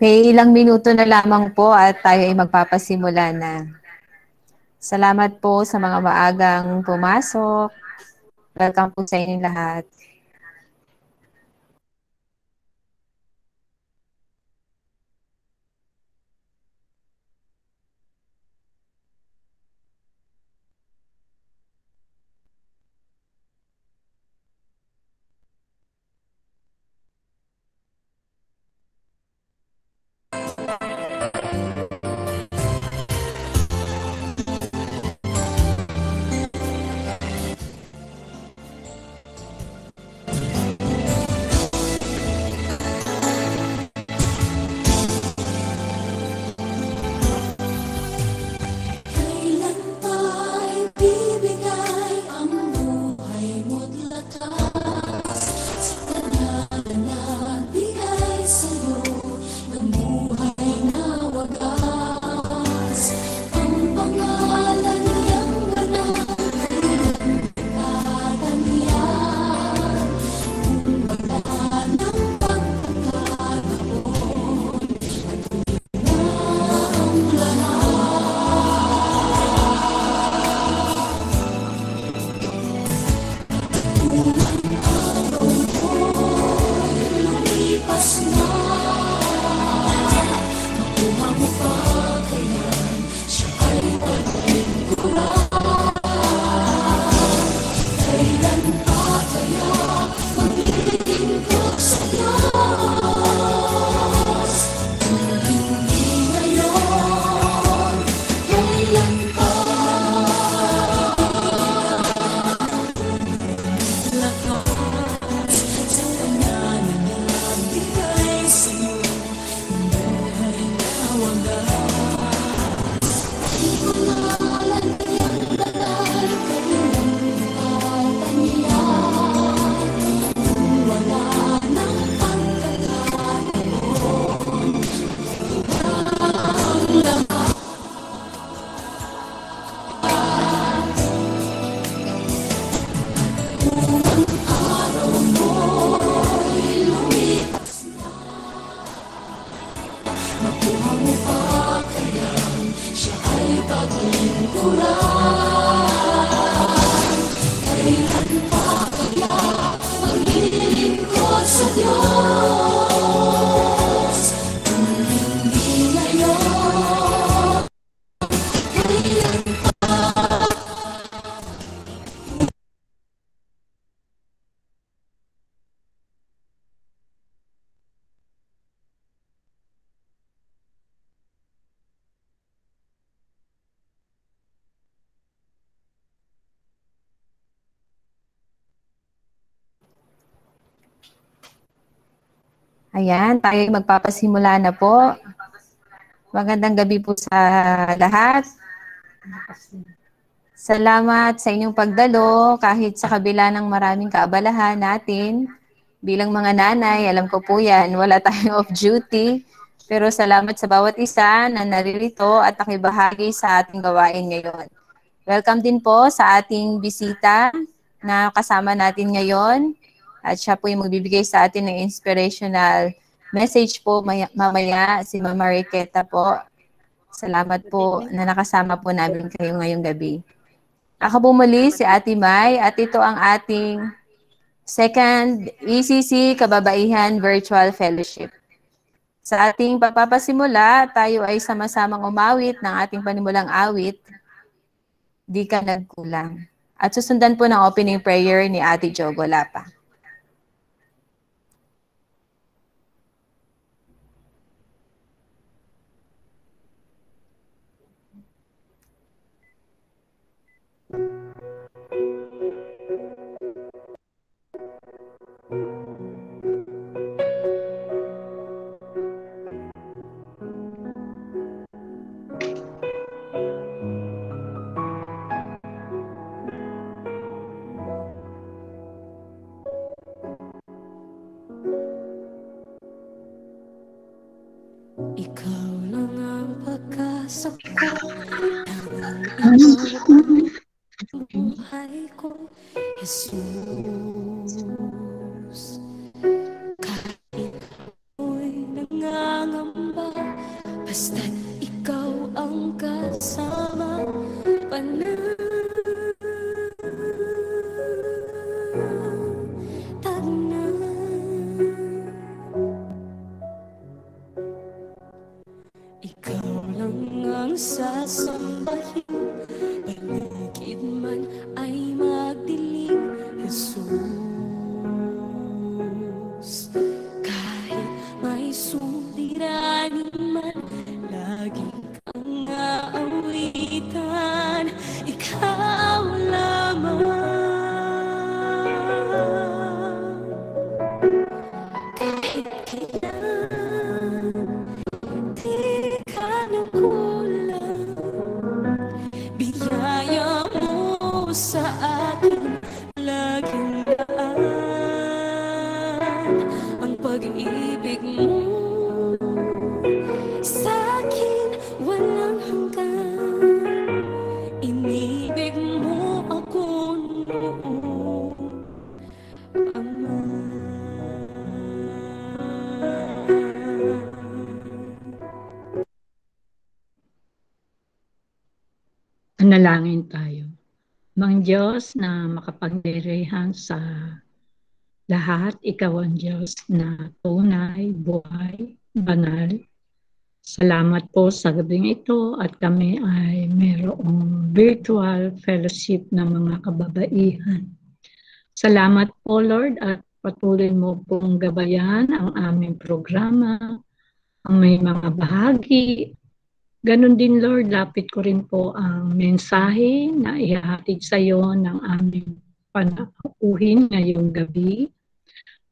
May ilang minuto na lamang po at tayo ay magpapasimula na. Salamat po sa mga maagang pumasok. Welcome po sa inyong lahat. Ayan, tayo magpapasimula na po. Magandang gabi po sa lahat. Salamat sa inyong pagdalo kahit sa kabila ng maraming kaabalahan natin. Bilang mga nanay, alam ko po yan, wala tayong off duty. Pero salamat sa bawat isa na naririto at nakibahagi sa ating gawain ngayon. Welcome din po sa ating bisita na kasama natin ngayon. At siya po yung magbibigay sa atin ng inspirational message po mamaya, si Mama Riqueta po. Salamat po na nakasama po namin kayo ngayong gabi. Ako po muli si Ate Mai at ito ang ating second ECC Kababaihan Virtual Fellowship. Sa ating pagpapasimula, tayo ay sama-samang umawit ng ating panimulang awit, Di Ka Nagkulang. At susundan po ng opening prayer ni Ate Jo Golapa. Ikaw lang ang pag-asa ko, ikaw ang buhay ko, Jesus. Kahit ako'y nangangamba, basta't ikaw ang kasama, panatag na. Ikaw lang ang sasambahin, paligid man ay magdilim, Jesus. Kahit may suliranin man, lagi kang aawitan, ikaw lamang. Kahit kailan di ka nagkulang, biyaya mo sa akin laging daan. Ang pag-ibig mo sa akin walang hanggan, inibig mo ako noon, Ama. Manalangin tayo. Mang Diyos na makapangyarihan sa lahat, ikaw ang Diyos na tunay, buhay, banal. Salamat po sa gabing ito at kami ay mayroong virtual fellowship ng mga kababaihan. Salamat po Lord at patuloy mo pong gabayan ang aming programa, ang may mga bahagi. Ganon din Lord, lapit ko rin po ang mensahe na ihahatid sa iyo ng aming panauhin ngayong gabi.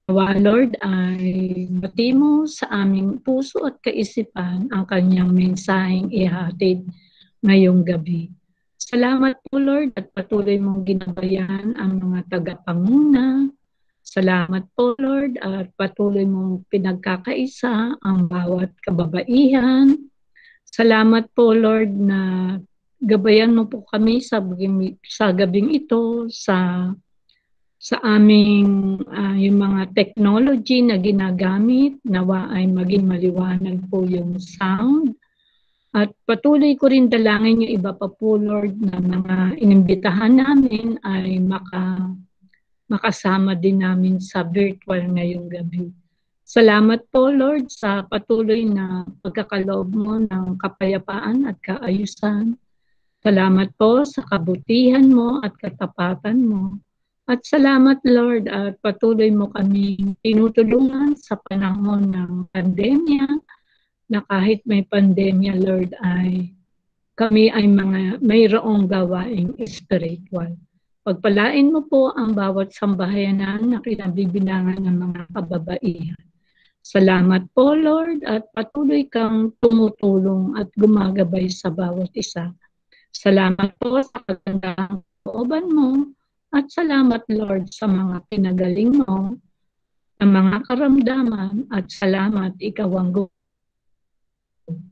Nawa Lord ay bati mo sa aming puso at kaisipan ang kanyang mensaheng ihahatid ngayong gabi. Salamat po Lord at patuloy mong ginabayan ang mga tagapanguna. Salamat po Lord at patuloy mong pinagkakaisa ang bawat kababaihan. Salamat po Lord na gabayan mo po kami sa gabing ito sa aming yung mga technology na ginagamit, nawa ay maging maliwanag po yung sound. At patuloy ko rin dalangin yung iba pa po Lord na mga inimbitahan namin ay makasama din namin sa virtual ngayong gabi. Salamat po Lord sa patuloy na pagkakaloob mo ng kapayapaan at kaayusan. Salamat po sa kabutihan mo at katapatan mo. At salamat Lord at patuloy mo kaming tinutulungan sa panahon ng pandemya, na kahit may pandemya Lord ay kami ay mayroong gawaing spiritual. Pagpalain mo po ang bawat sambahayanan na kinabibinangan ng mga kababaihan. Salamat po Lord at patuloy kang tumutulong at gumagabay sa bawat isa. Salamat po sa kagandahang looban mo at salamat Lord sa mga pinagaling mo, ng mga karamdaman at salamat ikaw ang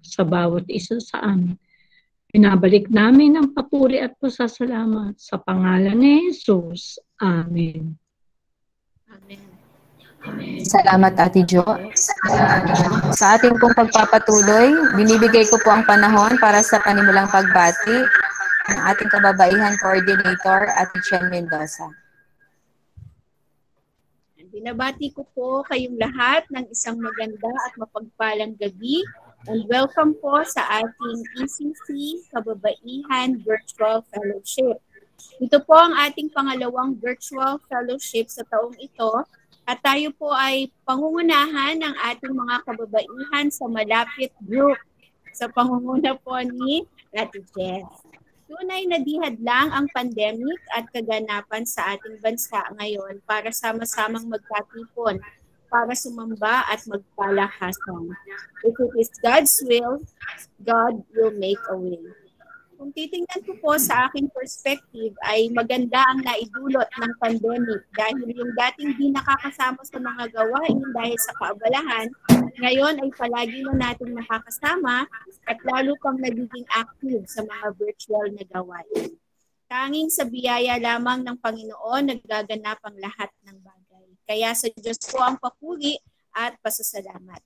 sa bawat isa sa amin. Pinabalik namin ang papuri at pasasalamat sa pangalan ni Jesus. Amen. Amen. Salamat Ate Jo. Sa ating pong pagpapatuloy, binibigay ko po ang panahon para sa panimulang pagbati ang ating kababaihan coordinator at Chen Mendoza. Binabati ko po kayong lahat ng isang maganda at mapagpalang gabi and welcome po sa ating ECC Kababaihan Virtual Fellowship. Ito po ang ating pangalawang virtual fellowship sa taong ito at tayo po ay pangungunahan ng ating mga kababaihan sa malapit group sa pangunguna po ni Ate Jess. Tunay na dihadlang ang pandemic at kaganapan sa ating bansa ngayon para sama-samang magkatipon para sumamba at magpalakasan. If it is God's will, God will make a way. Kung titingnan ko po sa aking perspective ay maganda ang naidulot ng pandemic dahil yung dating di nakakasama sa mga gawain dahil sa kaabalahan, ngayon ay palagi na natin nakakasama at lalo pang nagiging active sa mga virtual na gawain. Tanging sa biyaya lamang ng Panginoon nagaganap ang lahat ng bagay. Kaya sa Diyos po ang papuri at pasasalamat.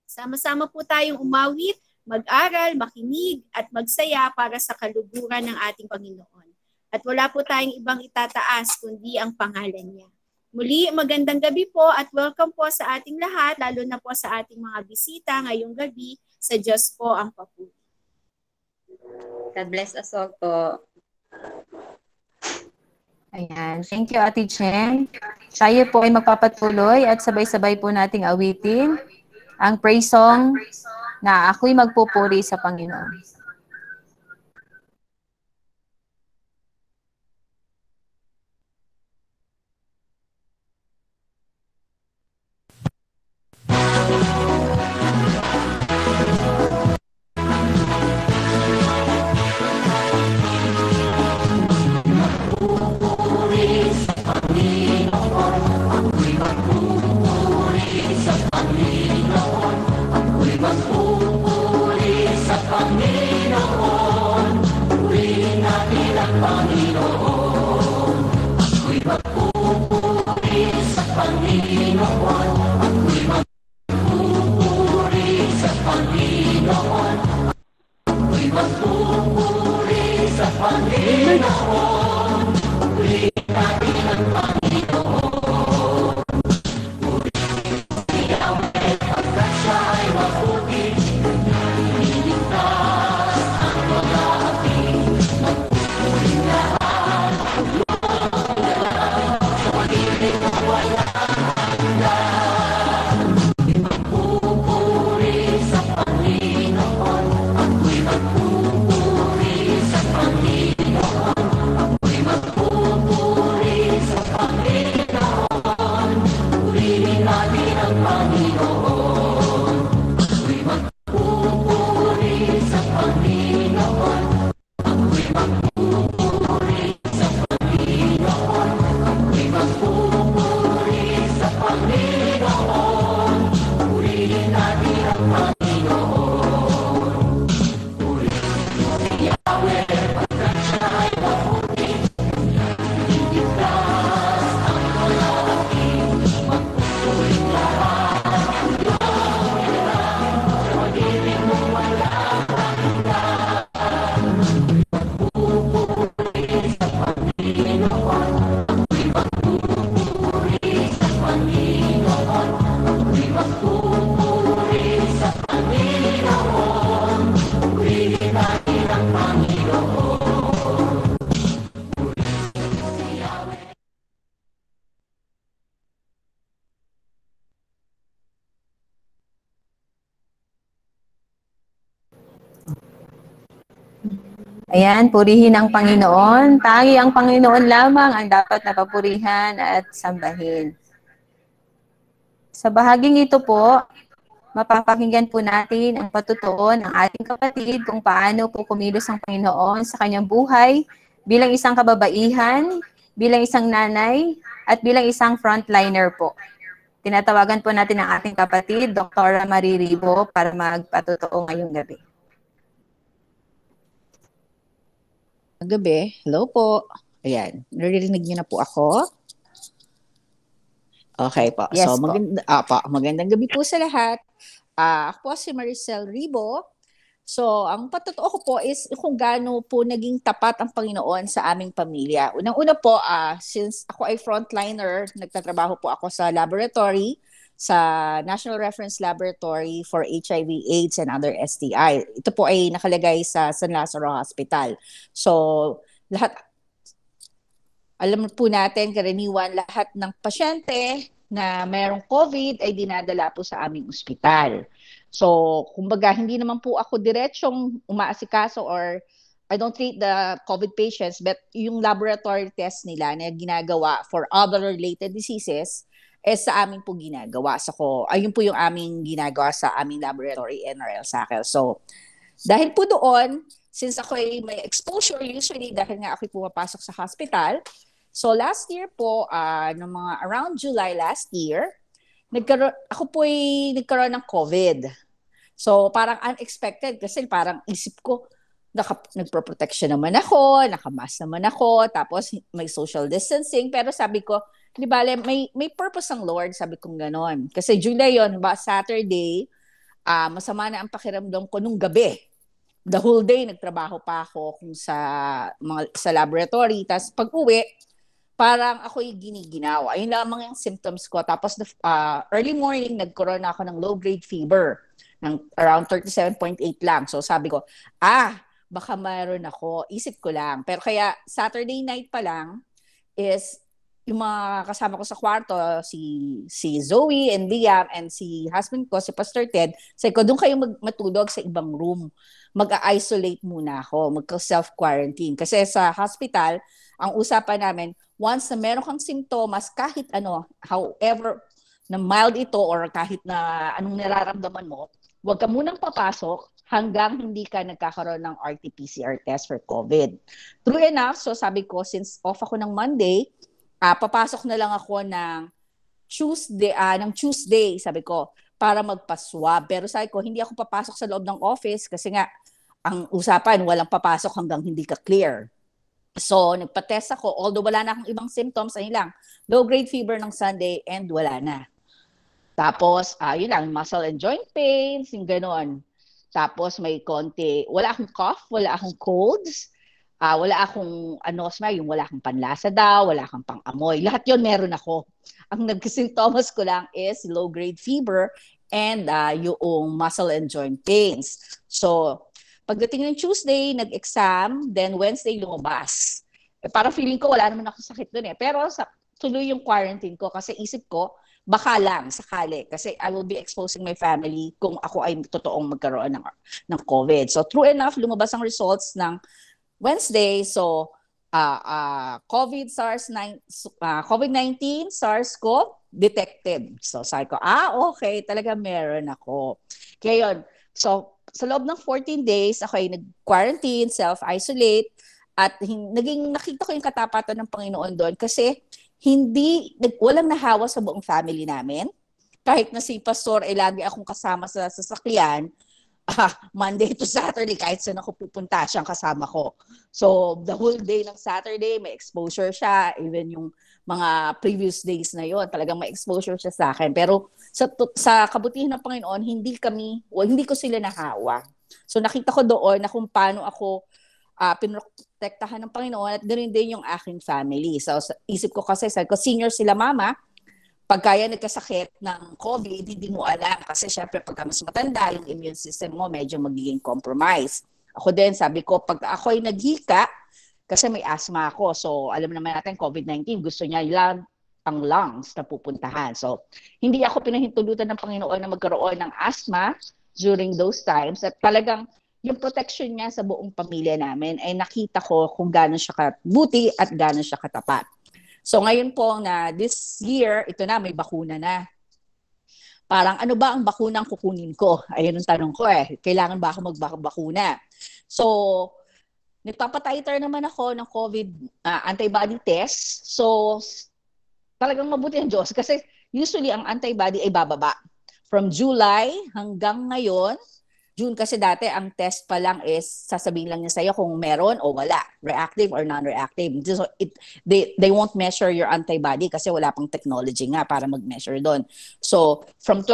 Sama-sama po tayong umawit, mag-aral, makinig at magsaya para sa kaluguran ng ating Panginoon. At wala po tayong ibang itataas kundi ang pangalan niya. Muli, magandang gabi po at welcome po sa ating lahat, lalo na po sa ating mga bisita ngayong gabi. Sa Diyos po ang papuri. God bless us all po. Ayan. Thank you, Ate Chen. Tayo po ay magpapatuloy at sabay-sabay po nating awitin ang praise song na ako'y magpupuri sa Panginoon. Ayan, purihin ang Panginoon. Tangi ang Panginoon lamang ang dapat napapurihan at sambahin. Sa bahaging ito po, mapapakinggan po natin ang patutuon ng ating kapatid kung paano po kumilos ang Panginoon sa kanyang buhay bilang isang kababaihan, bilang isang nanay, at bilang isang frontliner po. Tinatawagan po natin ang ating kapatid, Dr. Marie Ribo, para magpatutuo ngayong gabi. Gabi. Hello po. Ayan. Naririnig niyo na po ako? Okay po. Yes, so, magandang gabi po sa lahat. Ako po si Maricel Ribo. So, ang patotoo ko po is kung gaano po naging tapat ang Panginoon sa aming pamilya. Unang-una po, since ako ay frontliner, nagtatrabaho po ako sa laboratory, sa National Reference Laboratory for HIV, AIDS, and other STI. Ito po ay nakalagay sa San Lazaro Hospital. So, alam po natin, karaniwan lahat ng pasyente na mayroong COVID ay dinadala po sa aming ospital. So, kumbaga, hindi naman po ako diretsyong umaasikaso or I don't treat the COVID patients, but yung laboratory test nila na ginagawa for other related diseases, sa amin po ginagawa. So, ayun po yung aming ginagawa sa aming laboratory, NRL SACL. So, dahil po doon, since ako ay may exposure, usually dahil nga ako pumapasok sa hospital, so last year po, noong mga around July last year, ako po ay nagkaroon ng COVID. So parang unexpected kasi parang isip ko, nagpro-protection naman ako, nakamask naman ako, tapos may social distancing. Pero sabi ko, di ba, may purpose ang Lord, sabi kong ganon. Kasi July yon, Saturday, masama na ang pakiramdam ko nung gabi. The whole day, nagtrabaho pa ako sa laboratory. Tapos pag-uwi, parang ako'y giniginaw. Ayun lamang yung symptoms ko. Tapos early morning, nagkaroon ako ng low-grade fever ng around 37.8 lang. So sabi ko, baka mayroon ako. Isip ko lang. Pero kaya Saturday night pa lang is yung mga kasama ko sa kwarto, si Zoe and Liam and si husband ko, si Pastor Ted, sabi ko, doon kayo matulog sa ibang room. Mag-isolate muna ako, mag-self-quarantine. Kasi sa hospital, ang usapan namin, once na meron kang simptomas, kahit however na mild ito or kahit na anong nararamdaman mo, huwag ka munang papasok hanggang hindi ka nagkakaroon ng RT-PCR test for COVID. True enough, so sabi ko, since off ako ng Monday, papasok na lang ako ng Tuesday, sabi ko, para magpa-swab. Pero sabi ko, hindi ako papasok sa loob ng office kasi nga, ang usapan, walang papasok hanggang hindi ka clear. So, nagpa-test ako, although wala na akong ibang symptoms, ayun lang, low-grade fever ng Sunday and wala na. Tapos, yun lang, muscle and joint pains, yung gano'n. Tapos, may konti, wala akong cough, wala akong colds, wala akong anosmia, yung wala akong panlasa daw, wala akong pang-amoy. Lahat yun meron ako. Ang nagsisintomas ko lang is low-grade fever and yung muscle and joint pains. So, pagdating ng Tuesday, nag-exam, then Wednesday lumabas. Parang feeling ko wala naman ako sakit doon eh. Pero tuloy yung quarantine ko kasi isip ko, baka lang, sakali. Kasi I will be exposing my family kung ako ay totoong magkaroon ng COVID. So true enough, lumabas ang results ng Wednesday. So COVID-19, SARS-CoV detected. So sabi ko, okay, talaga meron ako. Kaya yun, so sa loob ng 14 days, ako ay nag-quarantine, self-isolate, at nakita ko yung katapatan ng Panginoon doon kasi walang nahawa sa buong family namin. Kahit na si Pastor ay lagi akong kasama sa sasakyan, Monday to Saturday, kahit saan ako pupunta, siyang kasama ko. So, the whole day ng Saturday, may exposure siya. Even yung mga previous days na yon, talagang may exposure siya sa akin. Pero sa kabutihan ng Panginoon, hindi ko sila nahawa. So, nakita ko doon na kung paano ako pinoprotektahan ng Panginoon at ganoon din yung aking family. So, isip ko kasi, sabi ko, senior sila mama, pagkaya nagkasakit ng COVID, hindi mo alam. Kasi syempre, pagka mas matanda, yung immune system mo medyo magiging compromise. Ako din, sabi ko, pag ako ay naghika, kasi may asthma ako. So, alam naman natin, COVID-19, gusto niya lang ang lungs na pupuntahan. So, hindi ako pinahintulutan ng Panginoon na magkaroon ng asthma during those times. At talagang, yung protection niya sa buong pamilya namin ay nakita ko kung gaano siya kabuti at gaano siya katapat. So ngayon po na this year, ito na, may bakuna na. Parang ano ba ang bakunang kukunin ko? Ayun ang tanong ko eh. Kailangan ba ako magbakuna? So, nagpapatiter naman ako ng COVID antibody test. So, talagang mabuti ang Diyos. Kasi usually ang antibody ay bababa. From July hanggang ngayon, June kasi dati ang test pa lang is sasabihin lang niya sa'yo kung meron o wala, reactive or non-reactive. So they won't measure your antibody kasi wala pang technology nga para mag-measure doon. So from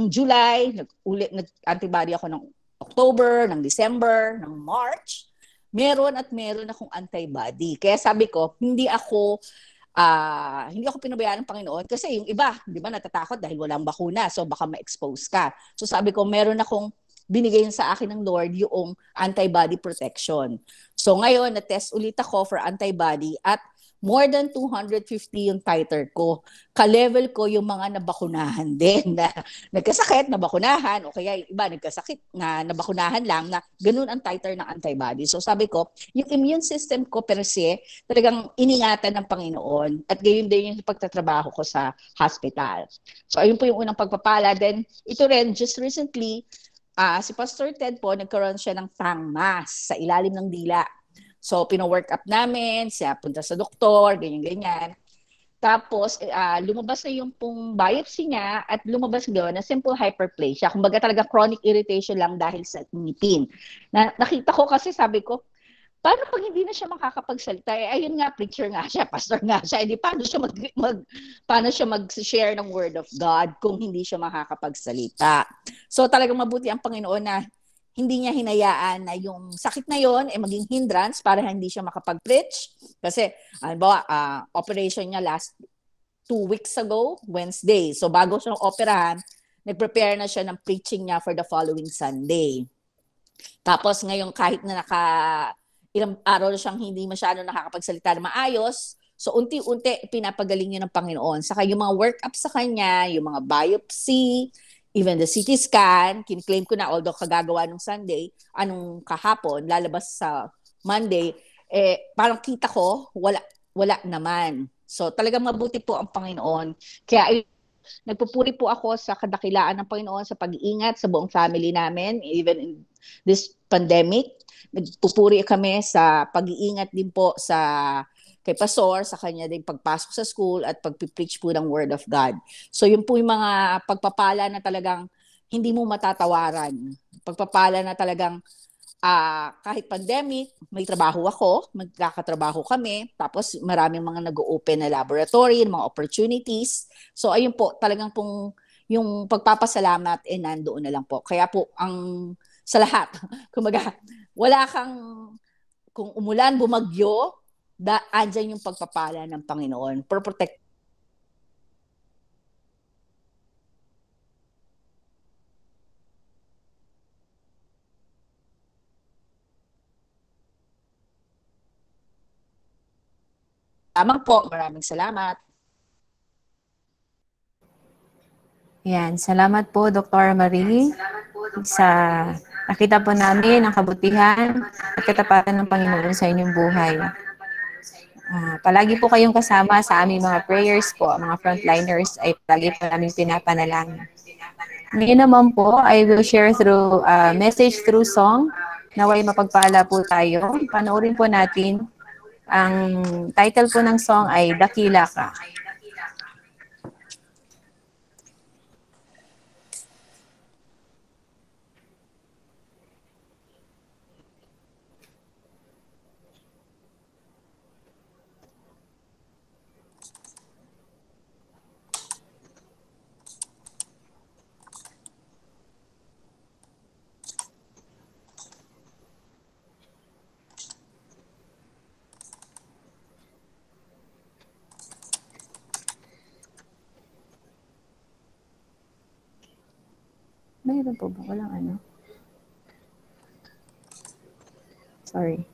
July, nag-antibody ako ng October, ng December, ng March, meron akong antibody. Kaya sabi ko, hindi ako pinabayaan ng Panginoon kasi yung iba, di ba, natatakot dahil walang bakuna, so baka ma-expose ka. So sabi ko, meron akong binigay sa akin ng Lord yung antibody protection. So ngayon, na-test ulit ako for antibody at more than 250 yung titer ko. Ka-level ko yung mga nabakunahan din na nagkasakit, nabakunahan, o kaya iba nagkasakit na nabakunahan lang na ganun ang titer ng antibody. So sabi ko, yung immune system ko per se, talagang iningatan ng Panginoon at gayon din yung pagtatrabaho ko sa hospital. So ayun po yung unang pagpapala. Then ito rin, just recently, si Pastor Ted po, nagkaroon siya ng tangmas sa ilalim ng dila. So, pino-work up namin, siya punta sa doktor, ganyan-ganyan. Tapos, lumabas na yung pong biopsy niya at lumabas doon na simple hyperplasia. Kumbaga talaga chronic irritation lang dahil sa ngipin. Nakita ko kasi, sabi ko, paano pag hindi na siya makakapagsalita? Ayun nga, preacher nga siya, pastor nga siya. Hindi, paano siya mag-share ng word of God kung hindi siya makakapagsalita? So, talagang mabuti ang Panginoon na hindi niya hinayaan na yung sakit na yon maging hindrance para hindi siya makapag-preach. Kasi, operation niya last 2 weeks ago, Wednesday. So, bago siya operahan, nag-prepare na siya ng preaching niya for the following Sunday. Tapos, ngayon, kahit na ilang araw siyang hindi masyado nakakapagsalita na maayos, so unti-unti pinapagaling niya ng Panginoon. Saka yung mga work-up sa kanya, yung mga biopsy, even the CT scan, kiniklaim ko na, although kagagawa nung Sunday, kahapon, lalabas sa Monday, parang kita ko, wala naman. So talagang mabuti po ang Panginoon. Kaya nagpupuri po ako sa kadakilaan ng Panginoon sa pag-iingat sa buong family namin, even in this pandemic. Nagpupuri kami sa pag-iingat din po kay Pastor, sa kanya din pagpasok sa school at pagpipreach po ng Word of God. So yun po yung mga pagpapala na talagang hindi mo matatawaran. Pagpapala na talagang kahit pandemic, may trabaho ako, magkakatrabaho kami, tapos maraming mga nag-open na laboratory, mga opportunities. So ayun po, talagang pong yung pagpapasalamat nandoon na lang po. Kaya po sa lahat, kumaga, kung umulan, bumagyo, andyan yung pagpapala ng Panginoon. Protect. Lamang po. Maraming salamat. Yan. Salamat po, Dr. Marie, sa nakita po namin ang kabutihan at katapatan ng Panginoon sa inyong buhay. Palagi po kayong kasama sa aming mga prayers po. Mga frontliners ay palagi po namin pinapanalangin. Ngayon naman po, I will share through message through song. Naway mapagpala po tayo. Panoorin po natin. Ang title po ng song ay Dakila Ka. Mayroon po ba? Walang Sorry.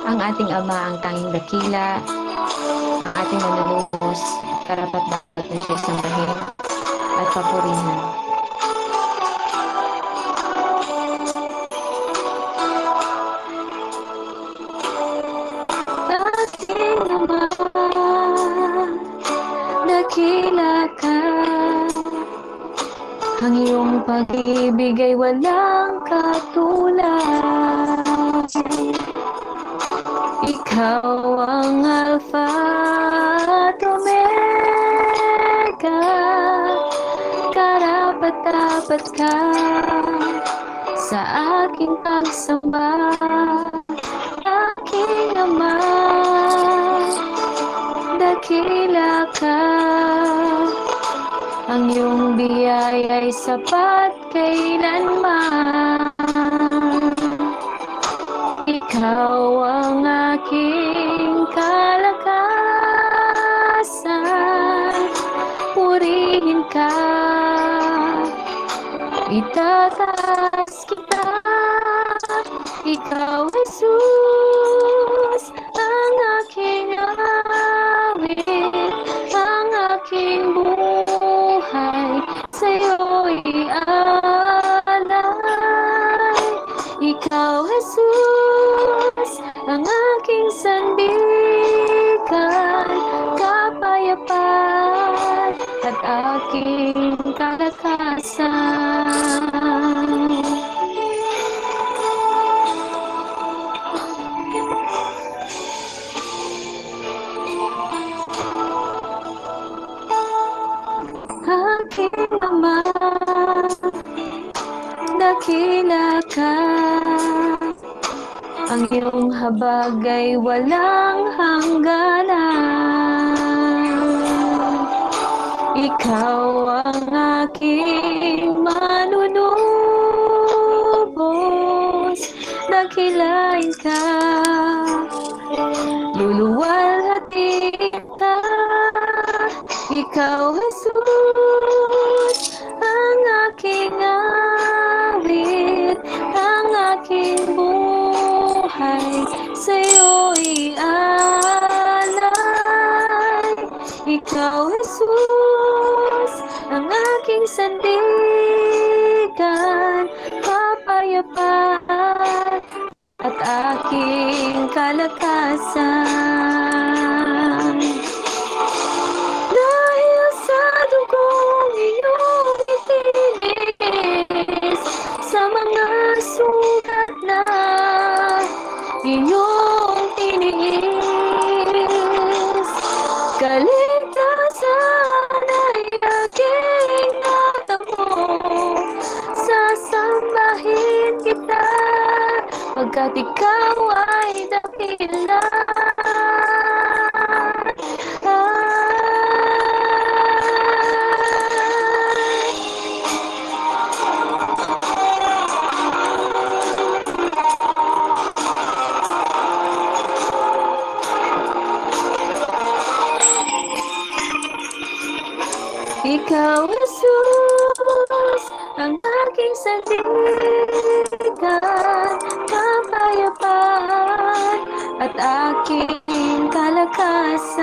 Ang ating Ama ang tanging dakila, ang ating manlulubos, karapat dapat na siya sambahin at papurihan. Ating Ama, pag-ibig ay walang katulad. Ikaw ang Alpha at Omega, karapat-dapat ka sa aking pagsamba. Aking Ama, dakila ka, ang iyong biyaya ay sapat kailanman. Ikaw ang aking kalakasan, purihin ka, itataas kita. Ikaw, Jesus, ang aking awit, ang aking buhay, sa'yo'y alay. Ikaw, Jesus, ang aking sandigan, kapayapaan at aking kalakasan. Aking Ama, dakila ka, ang iyong habag ay walang hangganan. Ikaw ang aking manunubos, dakilain ka, luluwalhatin ka. Ikaw, Jesus, ang aking awit, ang aking buhay, sa'yo'y alay. Ikaw, Jesus, ang aking sandigan, kapayapaan at aking kalakasan. Dahil sa dugong iyong itinis, sa mga sugat na iyong tiniis, kaligtasan ay aking natamo. Sasambahin kita, pagkat ikaw ay dakila. Ikaw, Jesus, ang aking sandigan, kapayapaan at aking kalakasan.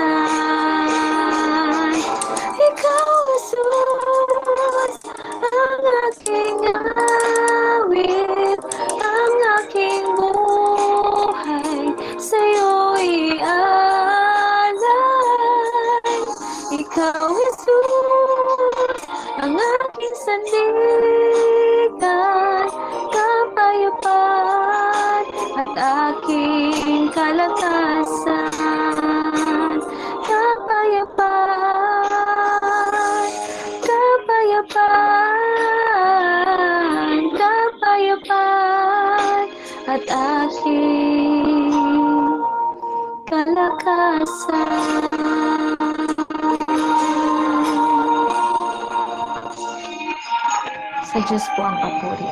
Ikaw, Jesus, ang aking awit, ang aking buhay, sa'yo'y alay. Ikaw, Jesus, ang aking sandigan, kapayapaan at aking kalakasan. Kapayapaan, kapayapaan, kapayapaan at aking kalakasan. Sa Diyos po ang papuri.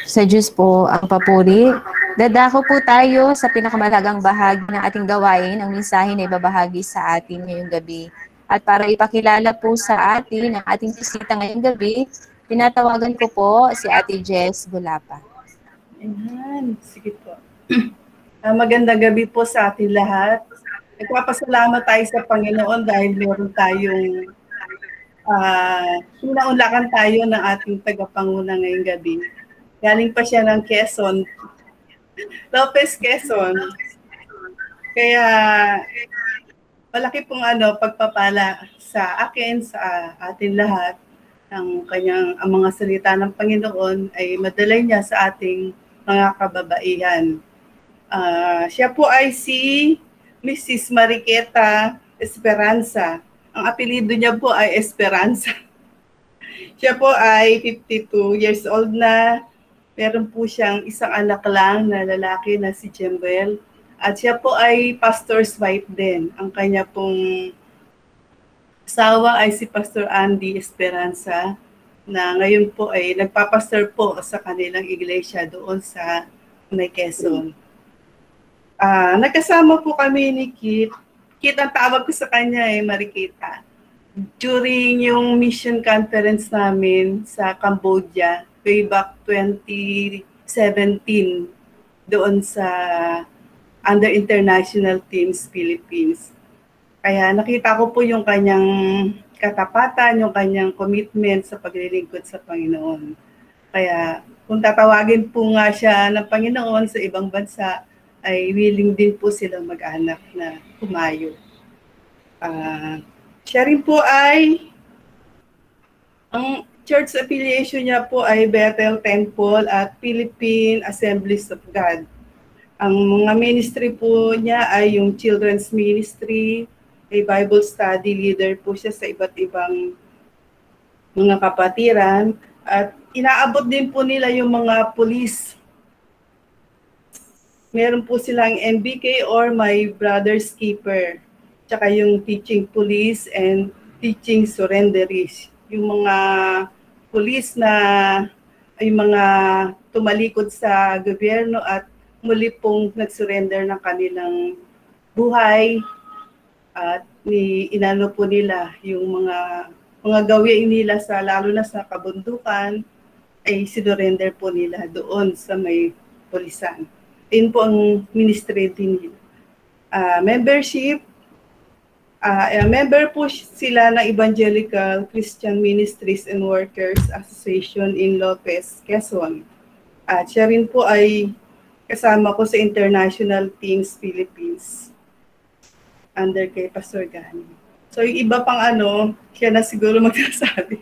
Sa Diyos po ang papuri. Dadako po tayo sa pinakamalagang bahagi ng ating gawain, ang mensahe na ibabahagi sa atin ngayong gabi. At para ipakilala po sa atin ang ating bisita ngayong gabi, tinatawagan ko po si Ate Jess Gulapa. Ayan, sige po. Magandang gabi po sa ating lahat. Nagpapasalamat tayo sa Panginoon dahil meron tayong pinaunlakan tayo ng ating tagapanguna ngayong gabi. Galing pa siya ng Quezon, Lopez, Quezon. Kaya malaki pong pagpapala sa akin, sa atin lahat, ang mga salita ng Panginoon ay madala niya sa ating mga kababaihan. Siya po ay si Mrs. Mariqueta Esperanza. Ang apelido niya po ay Esperanza. Siya po ay 52 years old na. Meron po siyang isang anak lang na lalaki na si Jemwell. At siya po ay pastor's wife din. Ang kanya pong asawa ay si Pastor Andy Esperanza na ngayon po ay nagpapastor po sa kanilang iglesia doon sa May Quezon. Nagkasama po kami ni Kit. Kit ang tawag ko sa kanya Mariqueta. During yung mission conference namin sa Cambodia, way back 2017, doon sa under International Teams Philippines. Kaya nakita ko po yung kanyang katapatan, yung kanyang commitment sa paglilingkod sa Panginoon. Kaya kung tatawagin po nga siya ng Panginoon sa ibang bansa, ay willing din po silang mag-anak na pumayo. Siya rin po ay, ang church affiliation niya po ay Bethel Temple at Philippine Assemblies of God. Ang mga ministry po niya ay yung children's ministry, a Bible study leader po siya sa iba't ibang mga kapatiran, at inaabot din po nila yung mga police. Meron po silang MBK or My Brother's Keeper, tsaka yung teaching police and teaching surrenderies. Yung mga police na ay mga tumalikod sa gobyerno at muli pong nag-surrender ng kanilang buhay, at inano po nila yung mga gawin nila sa lalo na sa kabundukan ay sinurrender po nila doon sa may pulisan. Yun po ang ministry din nila. Membership, member po sila ng Evangelical Christian Ministries and Workers Association in Lopez, Quezon. At siya rin po ay kasama ko sa International Teams Philippines under kay Pastor Gani. So yung iba pang siya na siguro magsasabi.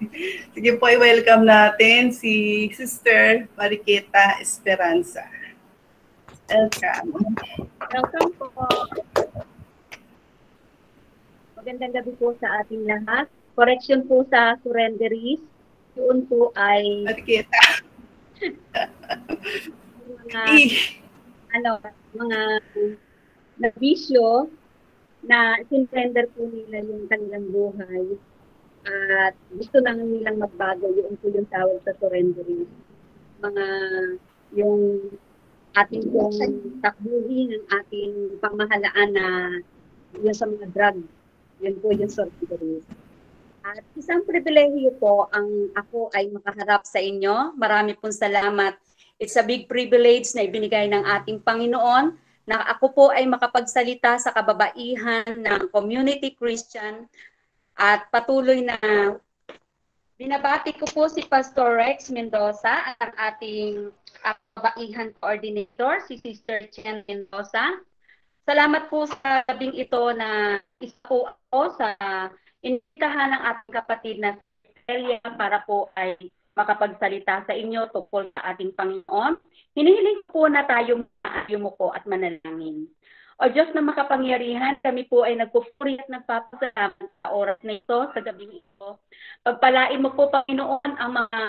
Sige po, i-welcome natin si Sister Mariqueta Esperanza. Welcome. Welcome po. Magandang gabi po sa ating lahat. Correction po sa surrenderies. Yun po ay Mariqueta. mga nabisyo na sinrender po nila yung kanilang buhay at gusto lang nilang magbago, yun po yung tawag sa surrendering. Mga yung ating pong takbuhin, ang ating pamahalaan na yun sa mga drug, yun po yung surrendering. At isang pribilehiyo po ang ako ay makaharap sa inyo. Marami pong salamat. It's a big privilege na ibinigay ng ating Panginoon na ako po ay makapagsalita sa kababaihan ng Community Christian, at patuloy na binabati ko po si Pastor Rex Mendoza, ang ating kababaihan coordinator, si Sister Chen Mendoza. Salamat po sa gabing ito na isa po ako sa initahan ng ating kapatid na Elia para po ay makapagsalita sa inyo tungkol sa ating Panginoon. Hinihiling po na tayong yumuko at manalangin. O Diyos na makapangyarihan, kami po ay nagpupuri at nagpapasalamat sa oras na ito, sa gabing ito. Pagpalain mo po, Panginoon, ang mga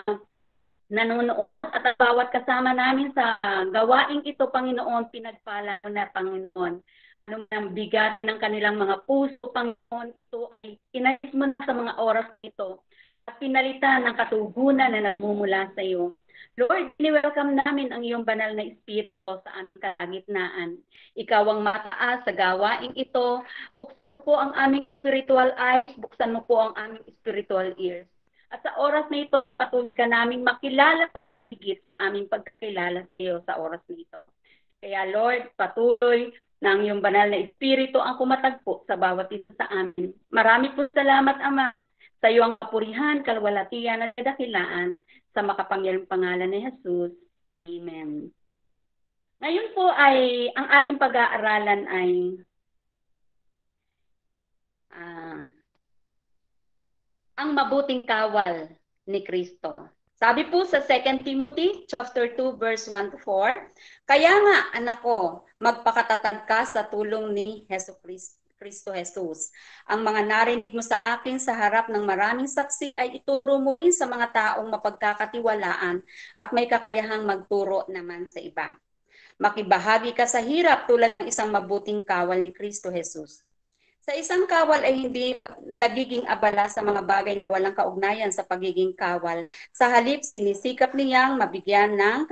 nanonood at ang bawat kasama namin sa gawaing ito, Panginoon, pinagpala mo na, Panginoon. Ano ang bigat ng kanilang mga puso, Panginoon, ito ay inayos mo na sa mga oras nito at pinalitan ng katugunan na nagmumula sa iyo. Lord, welcome namin ang iyong banal na espiritu sa aming kalagitnaan. Ikaw ang mataas sa gawaing ito. Buksan po ang aming spiritual eyes, buksan mo po ang aming spiritual ears. At sa oras na ito, patuloy ka namin makilala higit aming pagkakilala sa iyo sa oras na ito. Kaya Lord, patuloy na ang iyong banal na espiritu ang kumatagpo sa bawat isa sa amin. Marami po salamat, Ama, sa iyo ang kapurihan, kalwalatian at kadakilaan sa makapangyarihang pangalan ni Jesus. Amen. Ngayon po ay ang ating pag-aaralan ay ang mabuting kawal ni Kristo. Sabi po sa 2 Timothy chapter 2 verse 1 to 4, kaya nga anak ko, magpakatatag ka sa tulong ni Kristo Jesus. Ang mga narinig mo sa akin sa harap ng maraming saksi ay ituro mo rin sa mga taong mapagkakatiwalaan at may kakayahang magturo naman sa iba. Makibahagi ka sa hirap tulad ng isang mabuting kawal ni Kristo Jesus. Sa isang kawal ay hindi nagiging abala sa mga bagay na walang kaugnayan sa pagiging kawal. Sa halip, sinisikap niyang mabigyan ng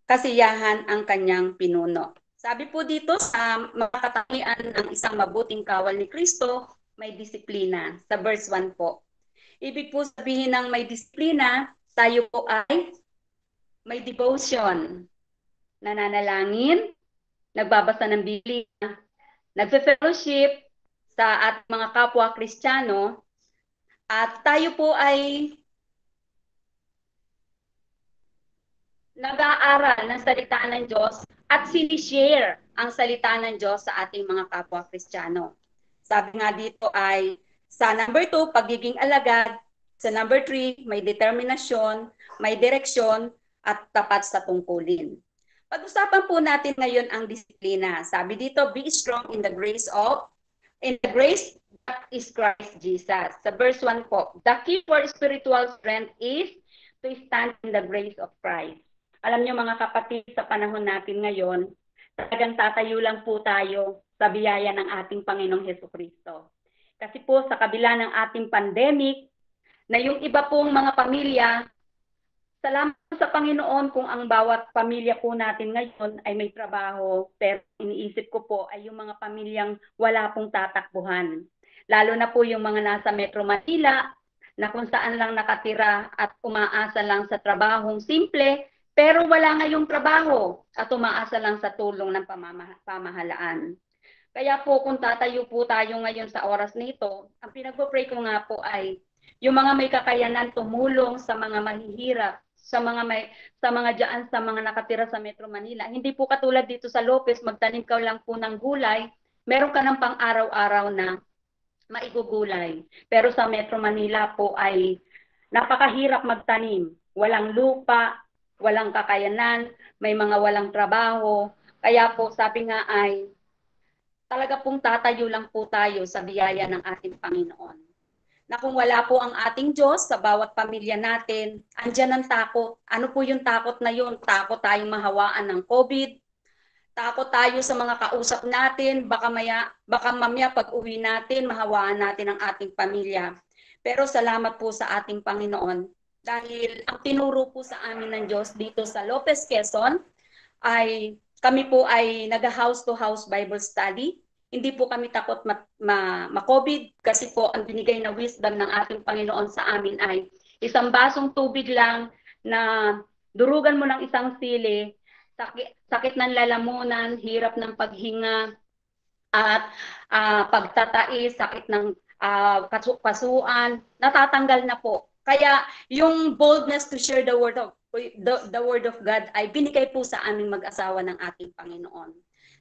kasiyahan ang kanyang pinuno. Sabi po dito sa makakatangian ng isang mabuting kawal ni Kristo, may disiplina. Sa verse 1 po. Ibig po sabihin ng may disiplina, tayo po ay may devotion. Nananalangin, nagbabasa ng Biblia, nagfe-fellowship sa ating mga kapwa Kristiyano, at tayo po ay nag-aaral ng salita ng Diyos at sinishare ang salita ng Diyos sa ating mga kapwa Kristiyano. Sabi nga dito ay sa number 2, pagiging alagad. Sa number 3, may determinasyon, may direksyon, at tapat sa tungkulin. Pag-usapan po natin ngayon ang disiplina. Sabi dito, be strong in the grace that is Christ Jesus. Sa verse 1 po, the key for spiritual strength is to stand in the grace of Christ. Alam niyo mga kapatid, sa panahon natin ngayon, talagang tatayo lang po tayo sa biyaya ng ating Panginoong Hesukristo. Kasi po sa kabila ng ating pandemic, na yung iba pong mga pamilya, salamat sa Panginoon kung ang bawat pamilya po natin ngayon ay may trabaho, pero iniisip ko po ay yung mga pamilyang wala pong tatakbuhan. Lalo na po yung mga nasa Metro Manila, na kung saan lang nakatira at umaasa lang sa trabahong simple, pero wala ngayong trabaho at umaasa lang sa tulong ng pamahalaan. Kaya po kung tatayo po tayo ngayon sa oras nito, ang pinagpo-pray ko nga po ay yung mga may kakayanan tumulong sa mga mahihirap, sa mga diyan sa mga nakatira sa Metro Manila. Hindi po katulad dito sa Lopez, magtanim ka lang po ng gulay, meron ka ng pang-araw-araw na maigugulay. Pero sa Metro Manila po ay napakahirap magtanim. Walang lupa, walang kakayanan, may mga walang trabaho. Kaya po sabi nga ay talaga pong tatayo lang po tayo sa biyaya ng ating Panginoon. Na kung wala po ang ating Diyos sa bawat pamilya natin, andyan ang takot. Ano po yung takot na yun? Takot tayong mahawaan ng COVID, takot tayo sa mga kausap natin, baka mamaya pag uwi natin, mahawaan natin ang ating pamilya. Pero salamat po sa ating Panginoon dahil ang tinuro po sa amin ng Diyos dito sa Lopez, Quezon ay kami po ay nag-house to house Bible study. Hindi po kami takot ma-COVID kasi po ang binigay na wisdom ng ating Panginoon sa amin ay isang basong tubig lang na durugan mo ng isang sili, sakit ng lalamunan, hirap ng paghinga, at pagtatais, sakit ng kasuan, natatanggal na po. Kaya yung boldness to share the word of God ay binigay po sa aming mag-asawa ng ating Panginoon.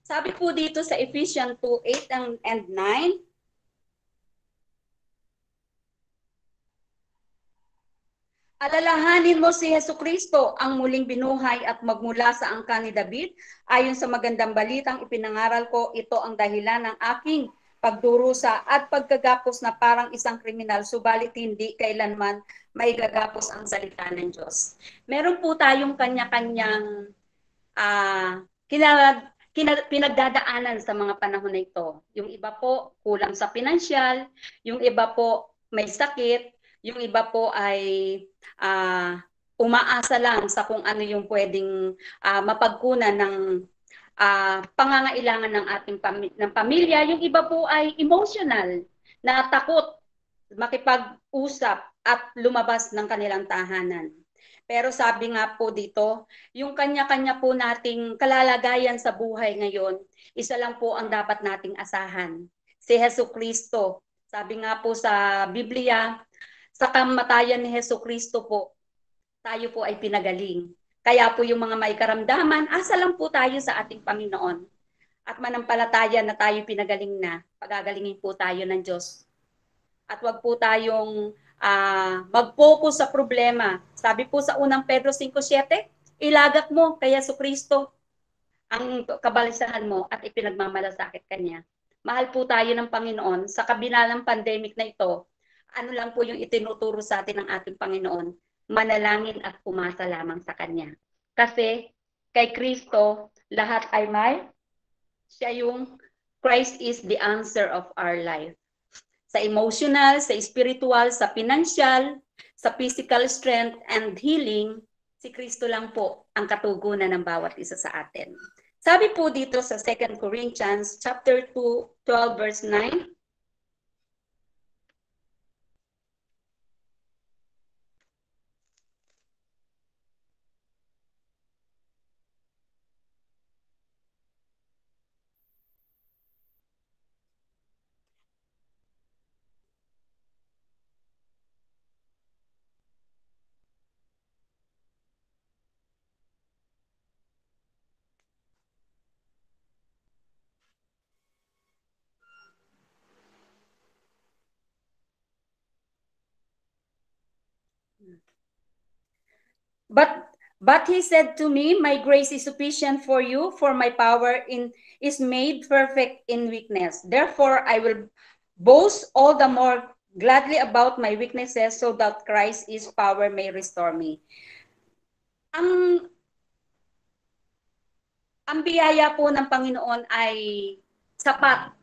Sabi po dito sa Ephesians 2:8 and 9, alalahanin mo si Hesukristo ang muling binuhay at magmula sa angkan ni David. Ayon sa magandang balitang ipinangaral ko, ito ang dahilan ng aking pagdurusa at pagkagapos na parang isang kriminal, subalit hindi kailanman may gagapos ang salita ng Diyos. Meron po tayong kanya-kanyang pinagdadaanan sa mga panahon na ito. Yung iba po kulang sa pinansyal, yung iba po may sakit, yung iba po ay umaasa lang sa kung ano yung pwedeng mapagkunan ng pangangailangan ng ating pamilya. Yung iba po ay emotional, na takot makipag-usap at lumabas ng kanilang tahanan. Pero sabi nga po dito, yung kanya-kanya po nating kalalagayan sa buhay ngayon, isa lang po ang dapat nating asahan. Si Hesukristo. Sabi nga po sa Biblia, sa kamatayan ni Hesukristo po, tayo po ay pinagaling. Kaya po yung mga may karamdaman, asa lang po tayo sa ating Panginoon. At manampalataya na tayo pinagaling na, pagagalingin po tayo ng Diyos. at wag po tayong mag-focus sa problema. Sabi po sa unang Pedro 5:7, ilagak mo kay Jesucristo ang kabalisahan mo at ipinagmamalasakit kanya. Mahal po tayo ng Panginoon. Sa kabila ng pandemic na ito, ano lang po yung itinuturo sa atin ng ating Panginoon? Manalangin at pumasa lamang sa Kanya. Kasi kay Kristo, lahat ay may, siya yung, Christ is the answer of our life. Sa emotional, sa spiritual, sa financial, sa physical strength and healing, si Kristo lang po ang katugunan ng bawat isa sa atin. Sabi po dito sa 2 Corinthians chapter 12 verse 9, But he said to me, my grace is sufficient for you, for my power is made perfect in weakness. Therefore, I will boast all the more gladly about my weaknesses, so that Christ's power may restore me. Ang biyaya po ng Panginoon ay sapat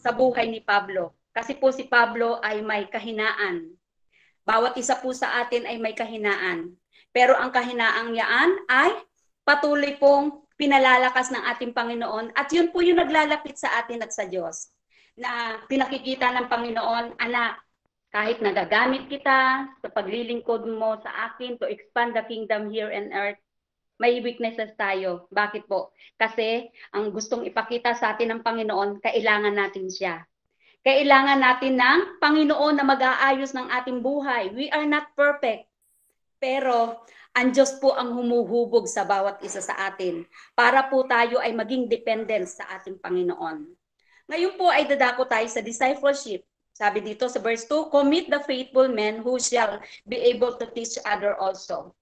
sa buhay ni Pablo. Kasi po si Pablo ay may kahinaan. Bawat isa po sa atin ay may kahinaan. Pero ang kahinaang yaan ay patuloy pong pinalalakas ng ating Panginoon. At yun po yung naglalapit sa atin at sa Diyos. Na pinakikita ng Panginoon, anak, kahit nagagamit kita sa paglilingkod mo sa akin to expand the kingdom here on earth, may weaknesses tayo. Bakit po? Kasi ang gustong ipakita sa atin ng Panginoon, kailangan natin siya. Kailangan natin ng Panginoon na mag-aayos ng ating buhay. We are not perfect. Pero ang Diyos po ang humuhubog sa bawat isa sa atin para po tayo ay maging dependent sa ating Panginoon. Ngayon po ay dadako tayo sa discipleship. Sabi dito sa verse 2, commit the faithful men who shall be able to teach other also.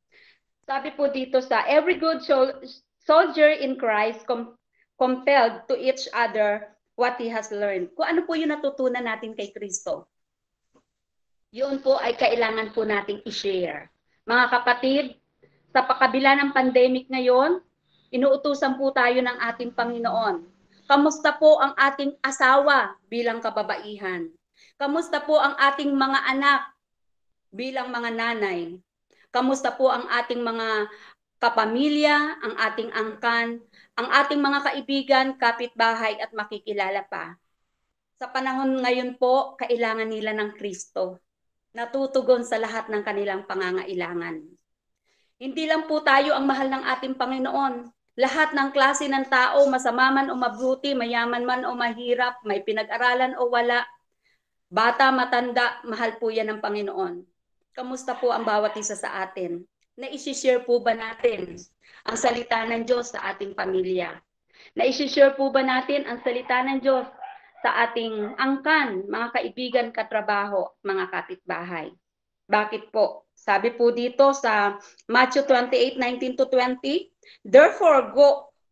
Sabi po dito sa every good soldier in Christ compelled to each other what he has learned. Kung ano po yung natutunan natin kay Kristo, yun po ay kailangan po nating i-share. Mga kapatid, sa pakabila ng pandemic ngayon, inuutusan po tayo ng ating Panginoon. Kamusta po ang ating asawa bilang kababaihan? Kamusta po ang ating mga anak bilang mga nanay? Kamusta po ang ating mga kapamilya, ang ating angkan, ang ating mga kaibigan, kapitbahay at makikilala pa? Sa panahon ngayon po, kailangan nila ng Kristo. Natutugon sa lahat ng kanilang pangangailangan. Hindi lang po tayo ang mahal ng ating Panginoon. Lahat ng klase ng tao, masama man o mabuti, mayaman man o mahirap, may pinag-aralan o wala, bata, matanda, mahal po yan ng Panginoon. Kamusta po ang bawat isa sa atin? Na-share po ba natin ang salita ng Diyos sa ating pamilya? Na-share po ba natin ang salita ng Diyos sa ating angkan, mga kaibigan, katrabaho, mga kapitbahay? Bakit po? Sabi po dito sa Matthew 28:19-20, therefore